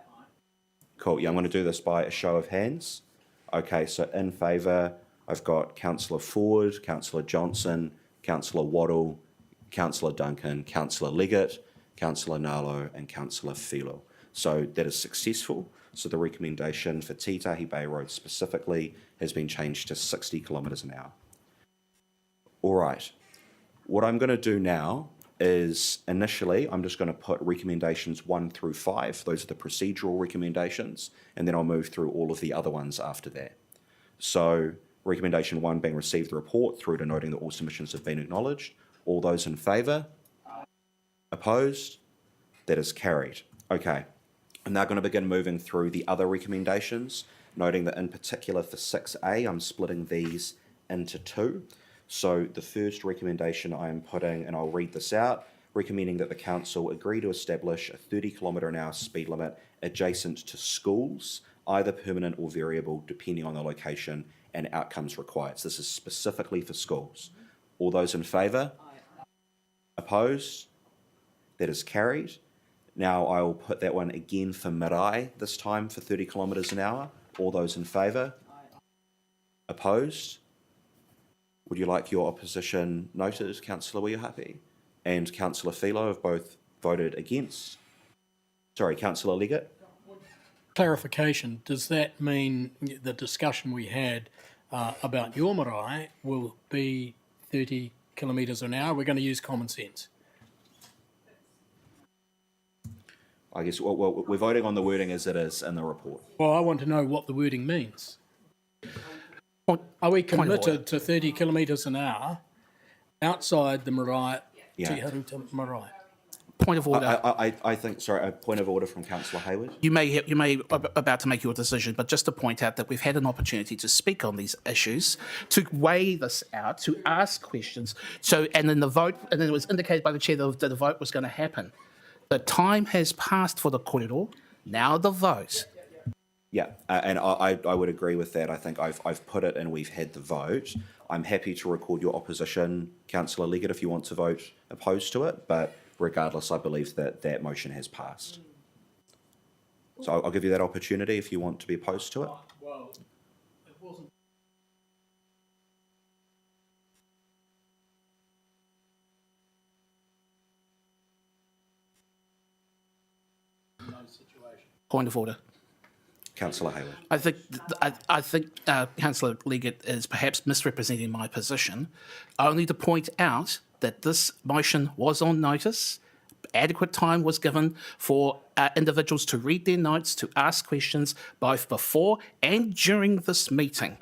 Cool. Yeah, I'm going to do this by a show of hands. Okay, so in favour, I've got Councillor Ford, Councillor Johnson, Councillor Waddle, Councillor Duncan, Councillor Leggett, Councillor Nalo and Councillor Filo. So that is successful. So the recommendation for Titahi Bay Road specifically has been changed to 60 kilometres an hour. All right. What I'm going to do now, is initially, I'm just going to put recommendations 1 through 5. Those are the procedural recommendations, and then I'll move through all of the other ones after that. So recommendation 1 being receive the report through to noting that all submissions have been acknowledged. All those in favour? Opposed? That is carried. Okay. I'm now going to begin moving through the other recommendations, noting that in particular for 6A, I'm splitting these into 2. So the first recommendation I am putting, and I'll read this out, recommending that the council agree to establish a 30km/h speed limit adjacent to schools, either permanent or variable, depending on the location and outcomes required. So this is specifically for schools. All those in favour? Opposed? That is carried. Now I will put that one again for Marae, this time for 30km/h. All those in favour? Opposed? Would you like your opposition noted, Councillor Waihake? And Councillor Philo have both voted against. Sorry, Councillor Leggett? Clarification, does that mean the discussion we had about your marae will be 30km/h? We're going to use common sense. I guess well, we're voting on the wording as it is in the report. Well, I want to know what the wording means. Are we committed to 30km/h outside the marae, Yeah. Te Haruta marae? Point of order. I think, sorry, a point of order from Councillor Hayward. You may about to make your decision, but just to point out that we've had an opportunity to speak on these issues, to weigh this out, to ask questions. So, and then the vote, and then it was indicated by the chair that the vote was going to happen. The time has passed for the kōrero. Now the vote. Yeah, and I would agree with that. I think I've put it and we've had the vote. I'm happy to record your opposition, Councillor Leggett, if you want to vote opposed to it, but regardless, I believe that that motion has passed. So I'll give you that opportunity if you want to be opposed to it. Well, it wasn't. Point of order. Councillor Hayward. I think Councillor Leggett is perhaps misrepresenting my position, only to point out that this motion was on notice. Adequate time was given for individuals to read their notes, to ask questions both before and during this meeting.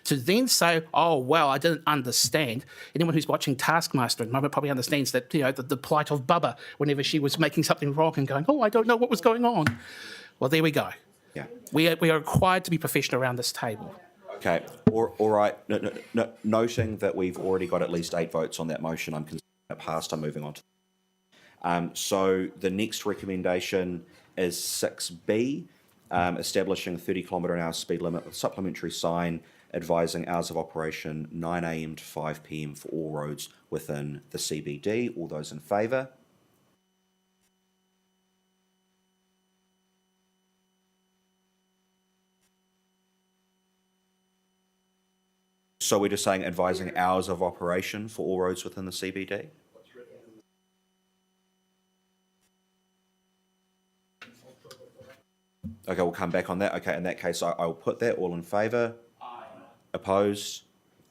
To then say, oh, well, I didn't understand. Anyone who's watching Taskmaster at the moment probably understands that, you know, the plight of Bubba whenever she was making something wrong and going, oh, I don't know what was going on. Well, there we go. Yeah. We are required to be professional around this table. Okay, all right. Noting that we've already got at least 8 votes on that motion, I'm considering it passed. I'm moving on to. So the next recommendation is 6B, establishing 30km/h speed limit with supplementary sign advising hours of operation 9 a.m. to 5 p.m. for all roads within the CBD. All those in favour? So we're just saying advising hours of operation for all roads within the CBD? Okay, we'll come back on that. Okay, in that case, I'll put that. All in favour? Aye. Opposed?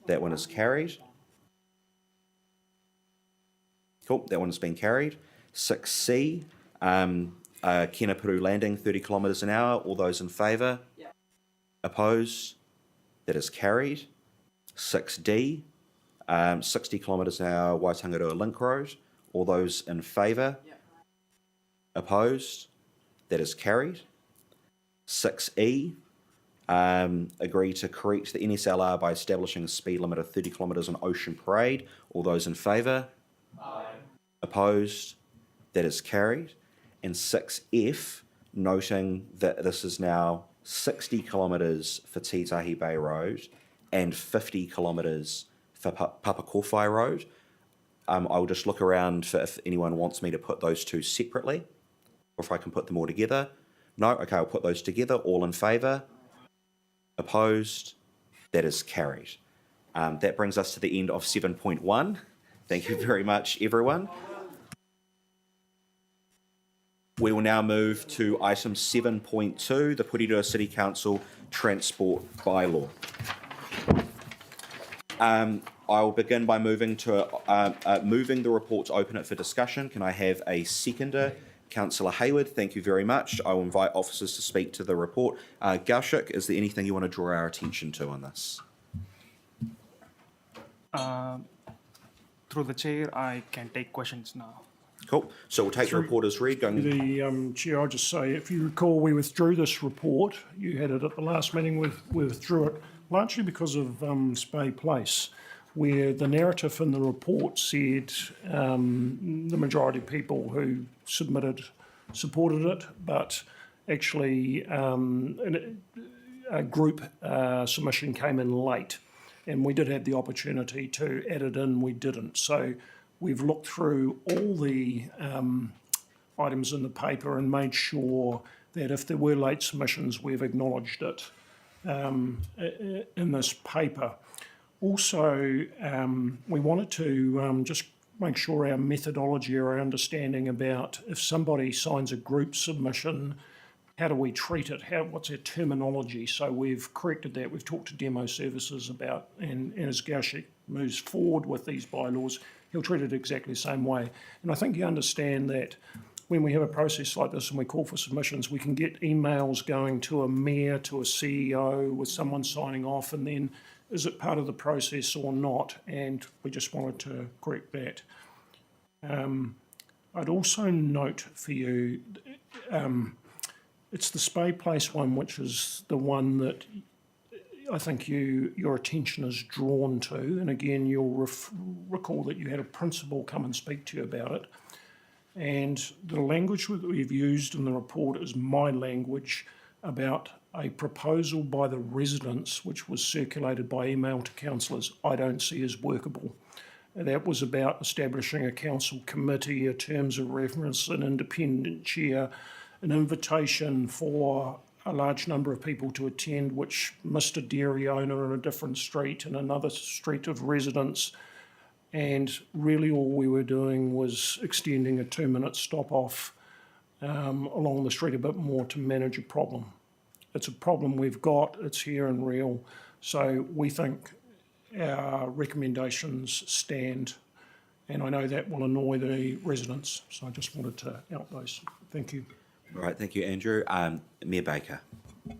That one is carried. Cool, that one has been carried. 6C, Kenapuru Landing, 30km/h. All those in favour? Yeah. Opposed? That is carried. 6D, 60km/h, Waitangaroa Link Road. All those in favour? Yeah. Opposed? That is carried. 6E, agree to correct the NSLR by establishing a speed limit of 30km on Ocean Parade. All those in favour? Aye. Opposed? That is carried. And 6F, noting that this is now 60km for Titahi Bay Road and 50km for Papakowhai Road. I'll just look around for if anyone wants me to put those two separately, or if I can put them all together. No? Okay, I'll put those together. All in favour? Opposed? That is carried. That brings us to the end of 7.1. Thank you very much, everyone. We will now move to item 7.2, the Porirua City Council Transport Bylaw. I'll begin by moving the report to open it for discussion. Can I have a seconder? Councillor Hayward, thank you very much. I will invite officers to speak to the report. Gaushik, is there anything you want to draw our attention to on this? Through the chair, I can take questions now. Cool. So we'll take the report as read. The Chair, I'll just say, if you recall, we withdrew this report. You had it at the last meeting. We withdrew it largely because of Spey Place, where the narrative in the report said the majority of people who submitted supported it, but actually a group submission came in late, and we did have the opportunity to add it in. We didn't. So we've looked through all the items in the paper and made sure that if there were late submissions, we've acknowledged it in this paper. Also, we wanted to just make sure our methodology or our understanding about if somebody signs a group submission, how do we treat it? What's our terminology? So we've corrected that. We've talked to Demo Services about, and as Gaushik moves forward with these bylaws, he'll treat it exactly the same way. And I think you understand that when we have a process like this and we call for submissions, we can get emails going to a mayor, to a CEO, with someone signing off, and then is it part of the process or not? And we just wanted to correct that. I'd also note for you, it's the Spey Place one, which is the one that I think your attention is drawn to. And again, you'll recall that you had a principal come and speak to you about it. And the language that we've used in the report is my language about a proposal by the residents, which was circulated by email to councillors, I don't see as workable. And that was about establishing a council committee, a terms of reference, an independent chair, an invitation for a large number of people to attend, which Mr. Dairy owner in a different street and another street of residents. And really all we were doing was extending a 2-minute stop off along the street a bit more to manage a problem. It's a problem we've got, it's here and real. So we think our recommendations stand, and I know that will annoy the residents. So I just wanted to out those. Thank you. All right, thank you, Andrew. Mayor Baker.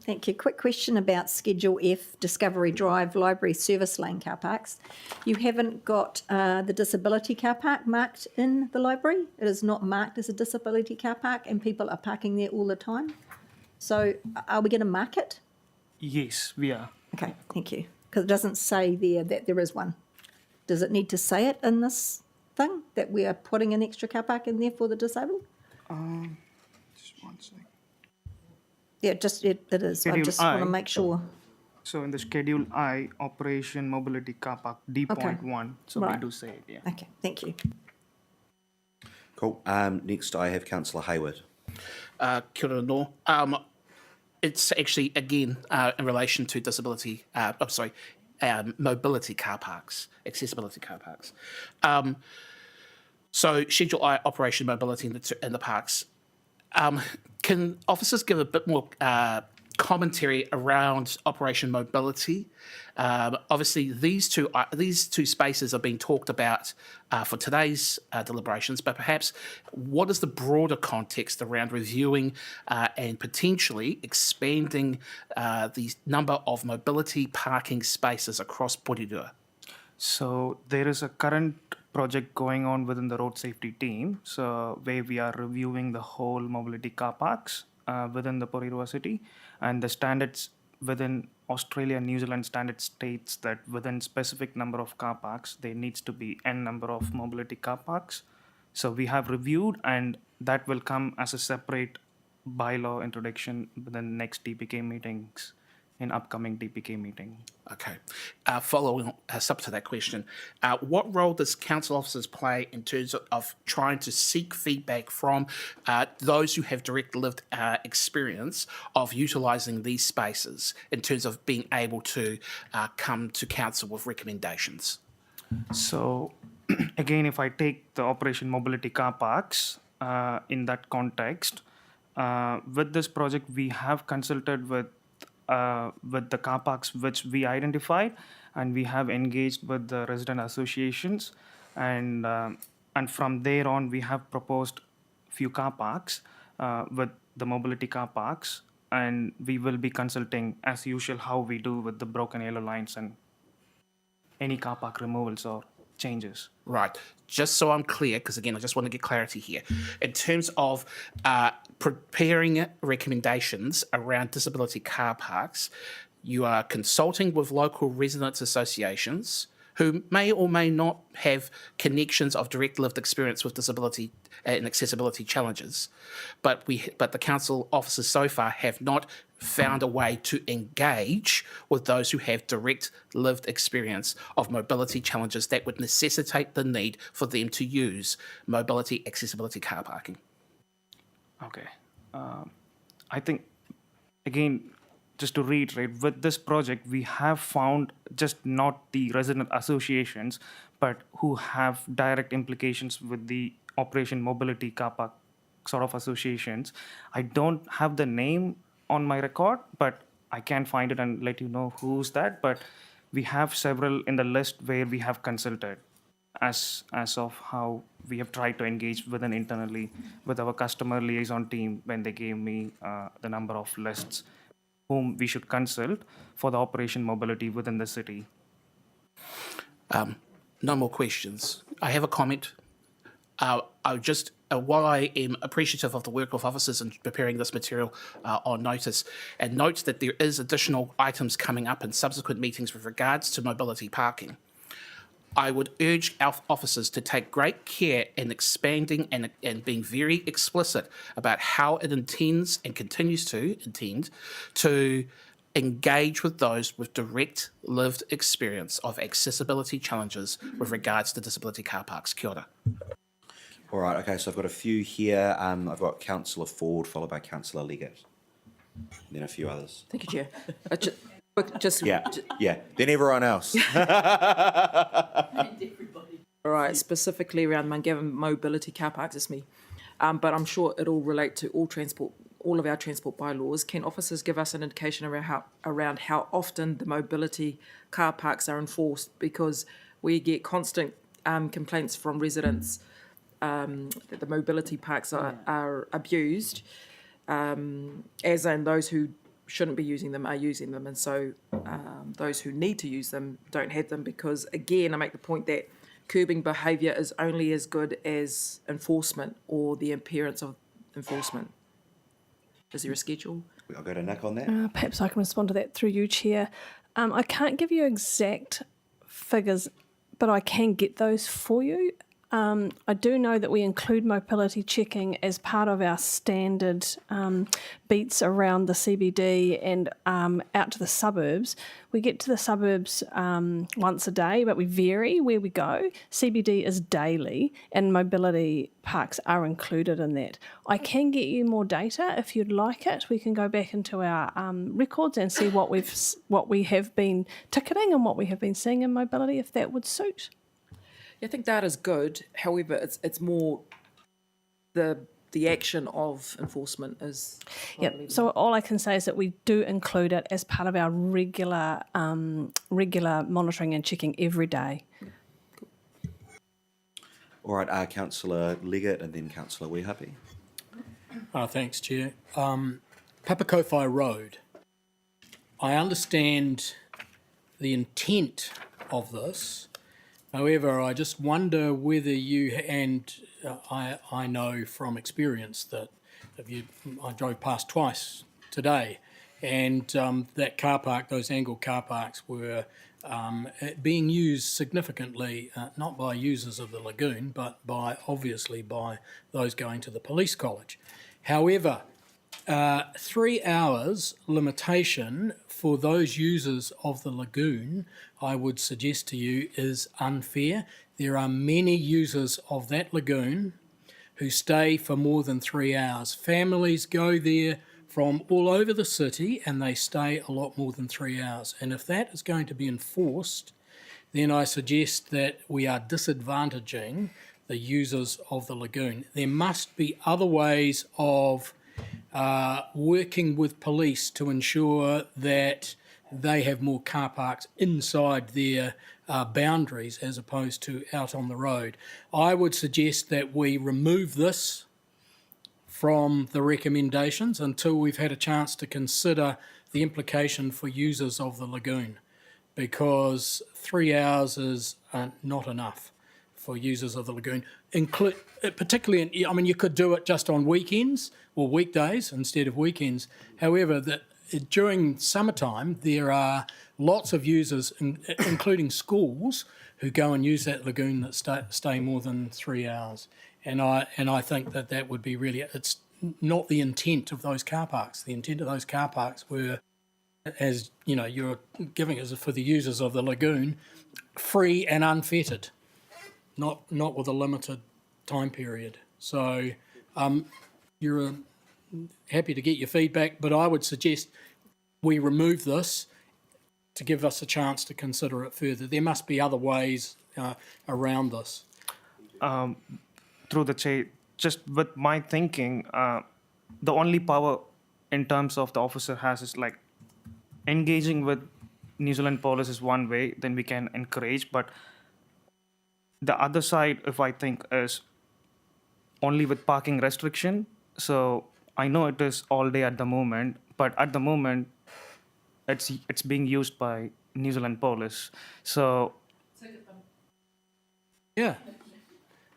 Thank you. Quick question about Schedule F, Discovery Drive, Library Service Lane car parks. You haven't got the disability car park marked in the library. It is not marked as a disability car park, and people are parking there all the time. So are we going to mark it? Yes, we are. Okay, thank you. Because it doesn't say there that there is one. Does it need to say it in this thing, that we are putting an extra car park in there for the disabled? Just one second. Yeah, it is. I Schedule just want to I. make sure. So in the Schedule I, Operation Mobility Car Park, D.1, so Right. we do say it, yeah. Okay, thank you. Cool. Next, I have Councillor Hayward. Kia ora no. It's actually, again, in relation to disability, mobility car parks, accessibility car parks. So Schedule I, Operation Mobility in the parks. Can officers give a bit more commentary around Operation Mobility? Obviously, these two spaces are being talked about for today's deliberations, but perhaps what is the broader context around reviewing and potentially expanding the number of mobility parking spaces across Porirua? So there is a current project going on within the road safety team, so where we are reviewing the whole mobility car parks within the Porirua city, and the standards within Australia and New Zealand standard states that within specific number of car parks there needs to be n number of mobility car parks. So we have reviewed, and that will come as a separate bylaw introduction within next DPK meetings, in upcoming DPK meeting. Okay. Following us up to that question, what role does council officers play in terms of trying to seek feedback from those who have direct lived experience of utilising these spaces in terms of being able to come to council with recommendations? So again, if I take the Operation Mobility Car Parks in that context, with this project we have consulted with the car parks which we identified, and we have engaged with the resident associations, and from there on, we have proposed few car parks with the mobility car parks, and we will be consulting as usual how we do with the broken yellow lines and any car park removals or changes. Right. Just so I'm clear, because again, I just want to get clarity here. In terms of preparing recommendations around disability car parks, you are consulting with local residents associations who may or may not have connections of direct lived experience with disability and accessibility challenges, but the council officers so far have not found a way to engage with those who have direct lived experience of mobility challenges that would necessitate the need for them to use mobility accessibility car parking. Okay. I think, again, just to reiterate, with this project, we have found just not the resident associations, but who have direct implications with the Operation Mobility Car Park sort of associations. I don't have the name on my record, but I can find it and let you know who's that. But we have several in the list where we have consulted as of how we have tried to engage within internally with our customer liaison team when they gave me the number of lists whom we should consult for the operation mobility within the city. No more questions. I have a comment. While I am appreciative of the work of officers in preparing this material on notice, and note that there is additional items coming up in subsequent meetings with regards to mobility parking, I would urge our officers to take great care in expanding and being very explicit about how it intends and continues to intend to engage with those with direct lived experience of accessibility challenges with regards to disability car parks. Kia ora. All right, okay, so I've got a few here. I've got Councillor Ford, followed by Councillor Leggett, then a few others. Thank you, Chair. Just Yeah, then everyone else. All right, specifically around Mangavin mobility car parks, it's me. But I'm sure it'll relate to all of our transport bylaws. Can officers give us an indication around how often the mobility car parks are enforced? Because we get constant complaints from residents that the mobility parks are abused, as in those who shouldn't be using them are using them, and so those who need to use them don't have them, because again I make the point that curbing behaviour is only as good as enforcement or the appearance of enforcement. Is there a schedule? I'll go to Nick on that. Perhaps I can respond to that through you, Chair. I can't give you exact figures, but I can get those for you. I do know that we include mobility checking as part of our standard beats around the CBD and out to the suburbs. We get to the suburbs once a day, but we vary where we go. CBD is daily, and mobility parks are included in that. I can get you more data if you'd like it. We can go back into our records and see what we have been ticketing and what we have been seeing in mobility, if that would suit. Yeah, I think that is good. However, it's more the action of enforcement is. Yep. So all I can say is that we do include it as part of our regular monitoring and checking every day. All right, Councillor Leggett and then Councillor Wehapi. Thanks, Chair. Papakowhai Road. I understand the intent of this. However, I just wonder whether you, and I know from experience that I drove past twice today, and that car park, those angled car parks were being used significantly, not by users of the lagoon, but obviously by those going to the police college. However, 3 hours limitation for those users of the lagoon, I would suggest to you, is unfair. There are many users of that lagoon who stay for more than 3 hours. Families go there from all over the city and they stay a lot more than 3 hours. And if that is going to be enforced, then I suggest that we are disadvantaging the users of the lagoon. There must be other ways of working with police to ensure that they have more car parks inside their boundaries as opposed to out on the road. I would suggest that we remove this from the recommendations until we've had a chance to consider the implication for users of the lagoon, because 3 hours is not enough for users of the lagoon, particularly you could do it just on weekends or weekdays instead of weekends. However, during summertime, there are lots of users, including schools, who go and use that lagoon that stay more than 3 hours. And I think that would be really, it's not the intent of those car parks. The intent of those car parks were, as you know, you're giving us for the users of the lagoon, free and unfettered, not with a limited time period. So you're happy to get your feedback, but I would suggest we remove this to give us a chance to consider it further. There must be other ways around this. Through the chair, just with my thinking, the only power in terms of the officer has is like engaging with New Zealand police is one way, then we can encourage. But the other side, if I think, is only with parking restriction. So I know it is all day at the moment, but at the moment, it's being used by New Zealand police. So yeah.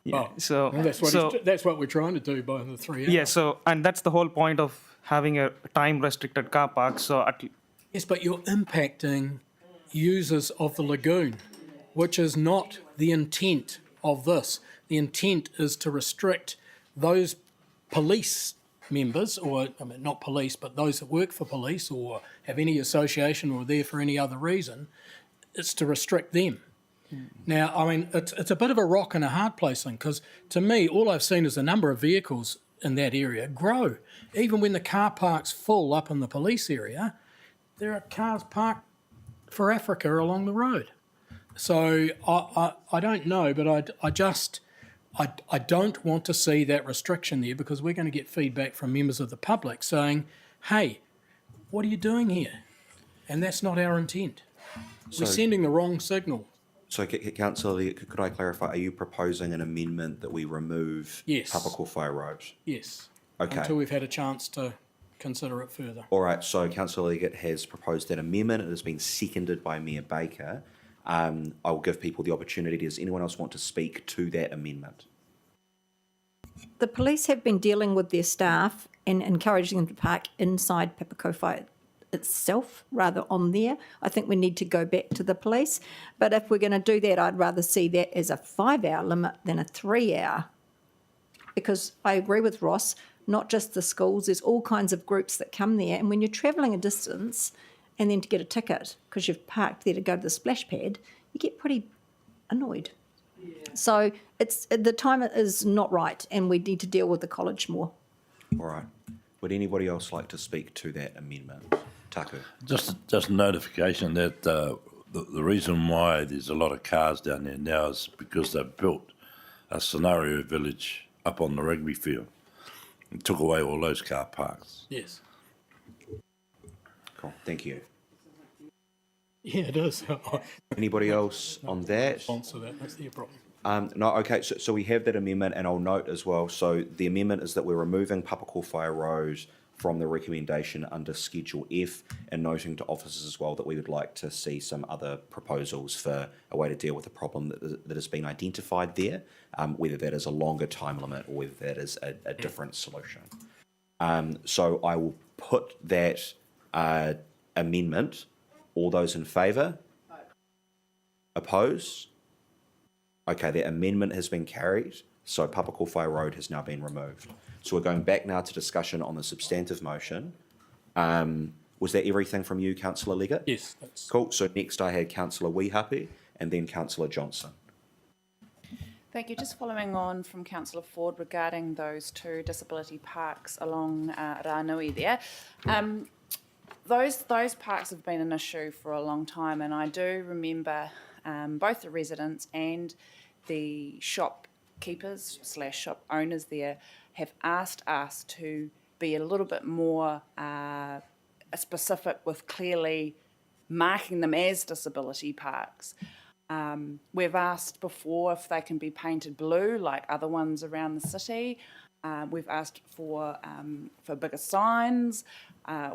Yeah, so that's what we're trying to do by the 3 hours. Yeah, so and that's the whole point of having a time-restricted car park. So yes, but you're impacting users of the lagoon, which is not the intent of this. The intent is to restrict those police members, or not police, but those that work for police or have any association or are there for any other reason. It's to restrict them. Now, it's a bit of a rock and a hard place thing, because to me, all I've seen is the number of vehicles in that area grow. Even when the car park's full up in the police area, there are cars parked for Africa along the road. So I don't know, but I don't want to see that restriction there, because we're going to get feedback from members of the public saying, hey, what are you doing here? And that's not our intent. We're sending the wrong signal. So, Councillor, could I clarify, are you proposing an amendment that we remove Papakowhai Road? Yes. Okay. Until we've had a chance to consider it further. All right, so Councillor Leggett has proposed that amendment. It has been seconded by Mayor Baker. I will give people the opportunity. Does anyone else want to speak to that amendment? The police have been dealing with their staff and encouraging them to park inside Papakowhai itself rather on there. I think we need to go back to the police. But if we're going to do that, I'd rather see that as a 5-hour limit than a 3-hour. Because I agree with Ross, not just the schools, there's all kinds of groups that come there. And when you're travelling a distance and then to get a ticket because you've parked there to go to the splash pad, you get pretty annoyed. Yeah. So the time is not right, and we need to deal with the college more. All right. Would anybody else like to speak to that amendment? Taku. Just notification that the reason why there's a lot of cars down there now is because they built a scenario village up on the rugby field and took away all those car parks. Yes. Cool. Thank you. Yeah, it is. Anybody else on that? Sponsor that. That's their problem. No, okay, so we have that amendment, and I'll note as well, so the amendment is that we're removing Papakowhai Road from the recommendation under Schedule F, and noting to officers as well that we would like to see some other proposals for a way to deal with the problem that has been identified there, whether that is a longer time limit or whether that is a different solution. So I will put that amendment. All those in favour? Opposed? Okay, the amendment has been carried, so Papakowhai Road has now been removed. So we're going back now to discussion on the substantive motion. Was that everything from you, Councillor Leggett? Yes. That's cool. So next I had Councillor Weehapi and then Councillor Johnson. Thank you. Just following on from Councillor Ford regarding those two disability parks along Ranui there. Those parks have been an issue for a long time, and I do remember both the residents and the shopkeepers / shop owners there have asked us to be a little bit more specific with clearly marking them as disability parks. We've asked before if they can be painted blue like other ones around the city. We've asked for bigger signs.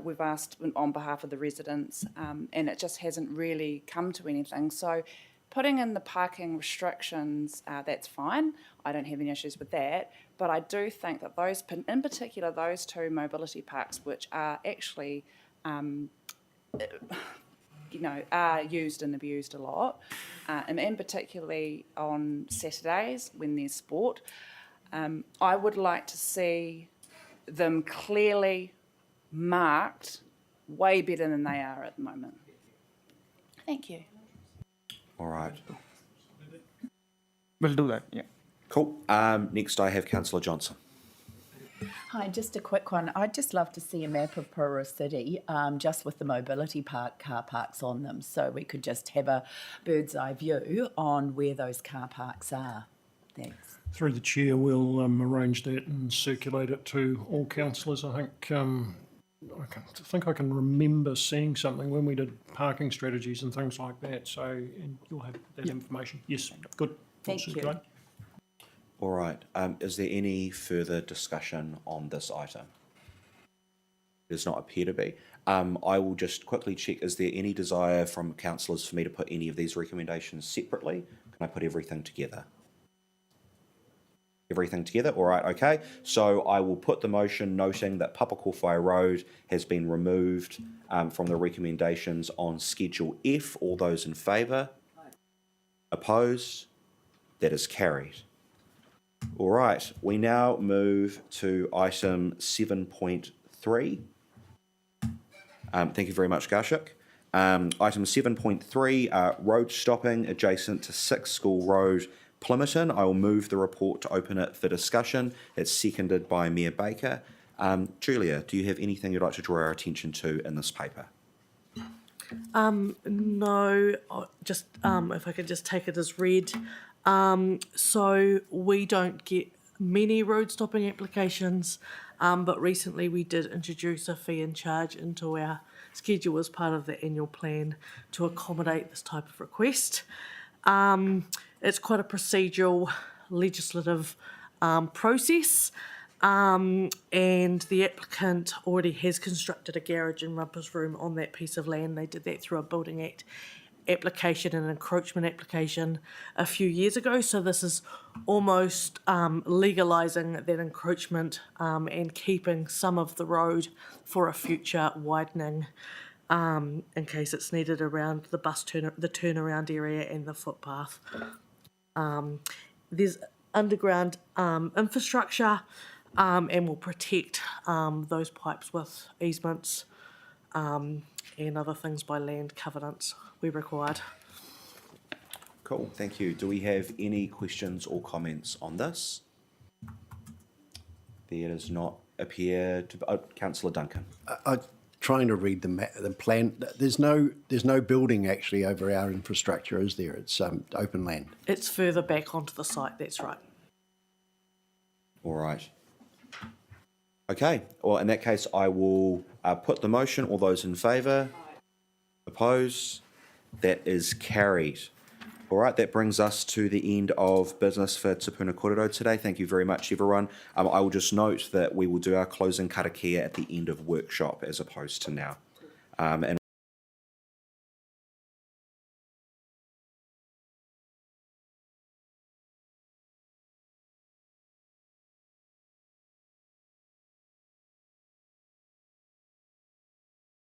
We've asked on behalf of the residents, and it just hasn't really come to anything. So putting in the parking restrictions, that's fine. I don't have any issues with that. But I do think that those, in particular, those two mobility parks, which are actually, are used and abused a lot, and particularly on Saturdays when there's sport, I would like to see them clearly marked way better than they are at the moment. Thank you. All right. We'll do that, yeah. Cool. Next, I have Councillor Johnson. Hi, just a quick one. I'd just love to see a map of Porirua City, just with the mobility park car parks on them, so we could just have a bird's eye view on where those car parks are. Thanks. Through the chair, we'll arrange that and circulate it to all councillors. I think I can remember seeing something when we did parking strategies and things like that. So and you'll have that information. Yes, good. Thank you. Circulate. All right. Is there any further discussion on this item? Does not appear to be. I will just quickly check, is there any desire from councillors for me to put any of these recommendations separately? Can I put everything together? Everything together? All right, okay. So I will put the motion noting that Papakowhai Road has been removed from the recommendations on Schedule F. All those in favour? Opposed? That is carried. All right, we now move to item 7.3. Thank you very much, Garshik. Item 7.3, road stopping adjacent to 6 School Road, Plymerton. I will move the report to open it for discussion. It's seconded by Mayor Baker. Julia, do you have anything you'd like to draw our attention to in this paper? No, just if I could just take it as read. So we don't get many road stopping applications, but recently we did introduce a fee and charge into our schedule as part of the annual plan to accommodate this type of request. It's quite a procedural legislative process, and the applicant already has constructed a garage and rumpus room on that piece of land. They did that through a Building Act application and encroachment application a few years ago, so this is almost legalising that encroachment and keeping some of the road for a future widening in case it's needed around the the turnaround area and the footpath. There's underground infrastructure and will protect those pipes with easements and other things by land covenants we required. Cool, thank you. Do we have any questions or comments on this? There does not appear to be. Councillor Duncan. I'm trying to read the plan. There's no building actually over our infrastructure, is there? It's open land. It's further back onto the site, that's right. All right. Okay, well, in that case, I will put the motion. All those in favour? Oppose? That is carried. All right, that brings us to the end of business for Te Puna Kōrero today. Thank you very much, everyone. I will just note that we will do our closing karakia at the end of workshop as opposed to now. And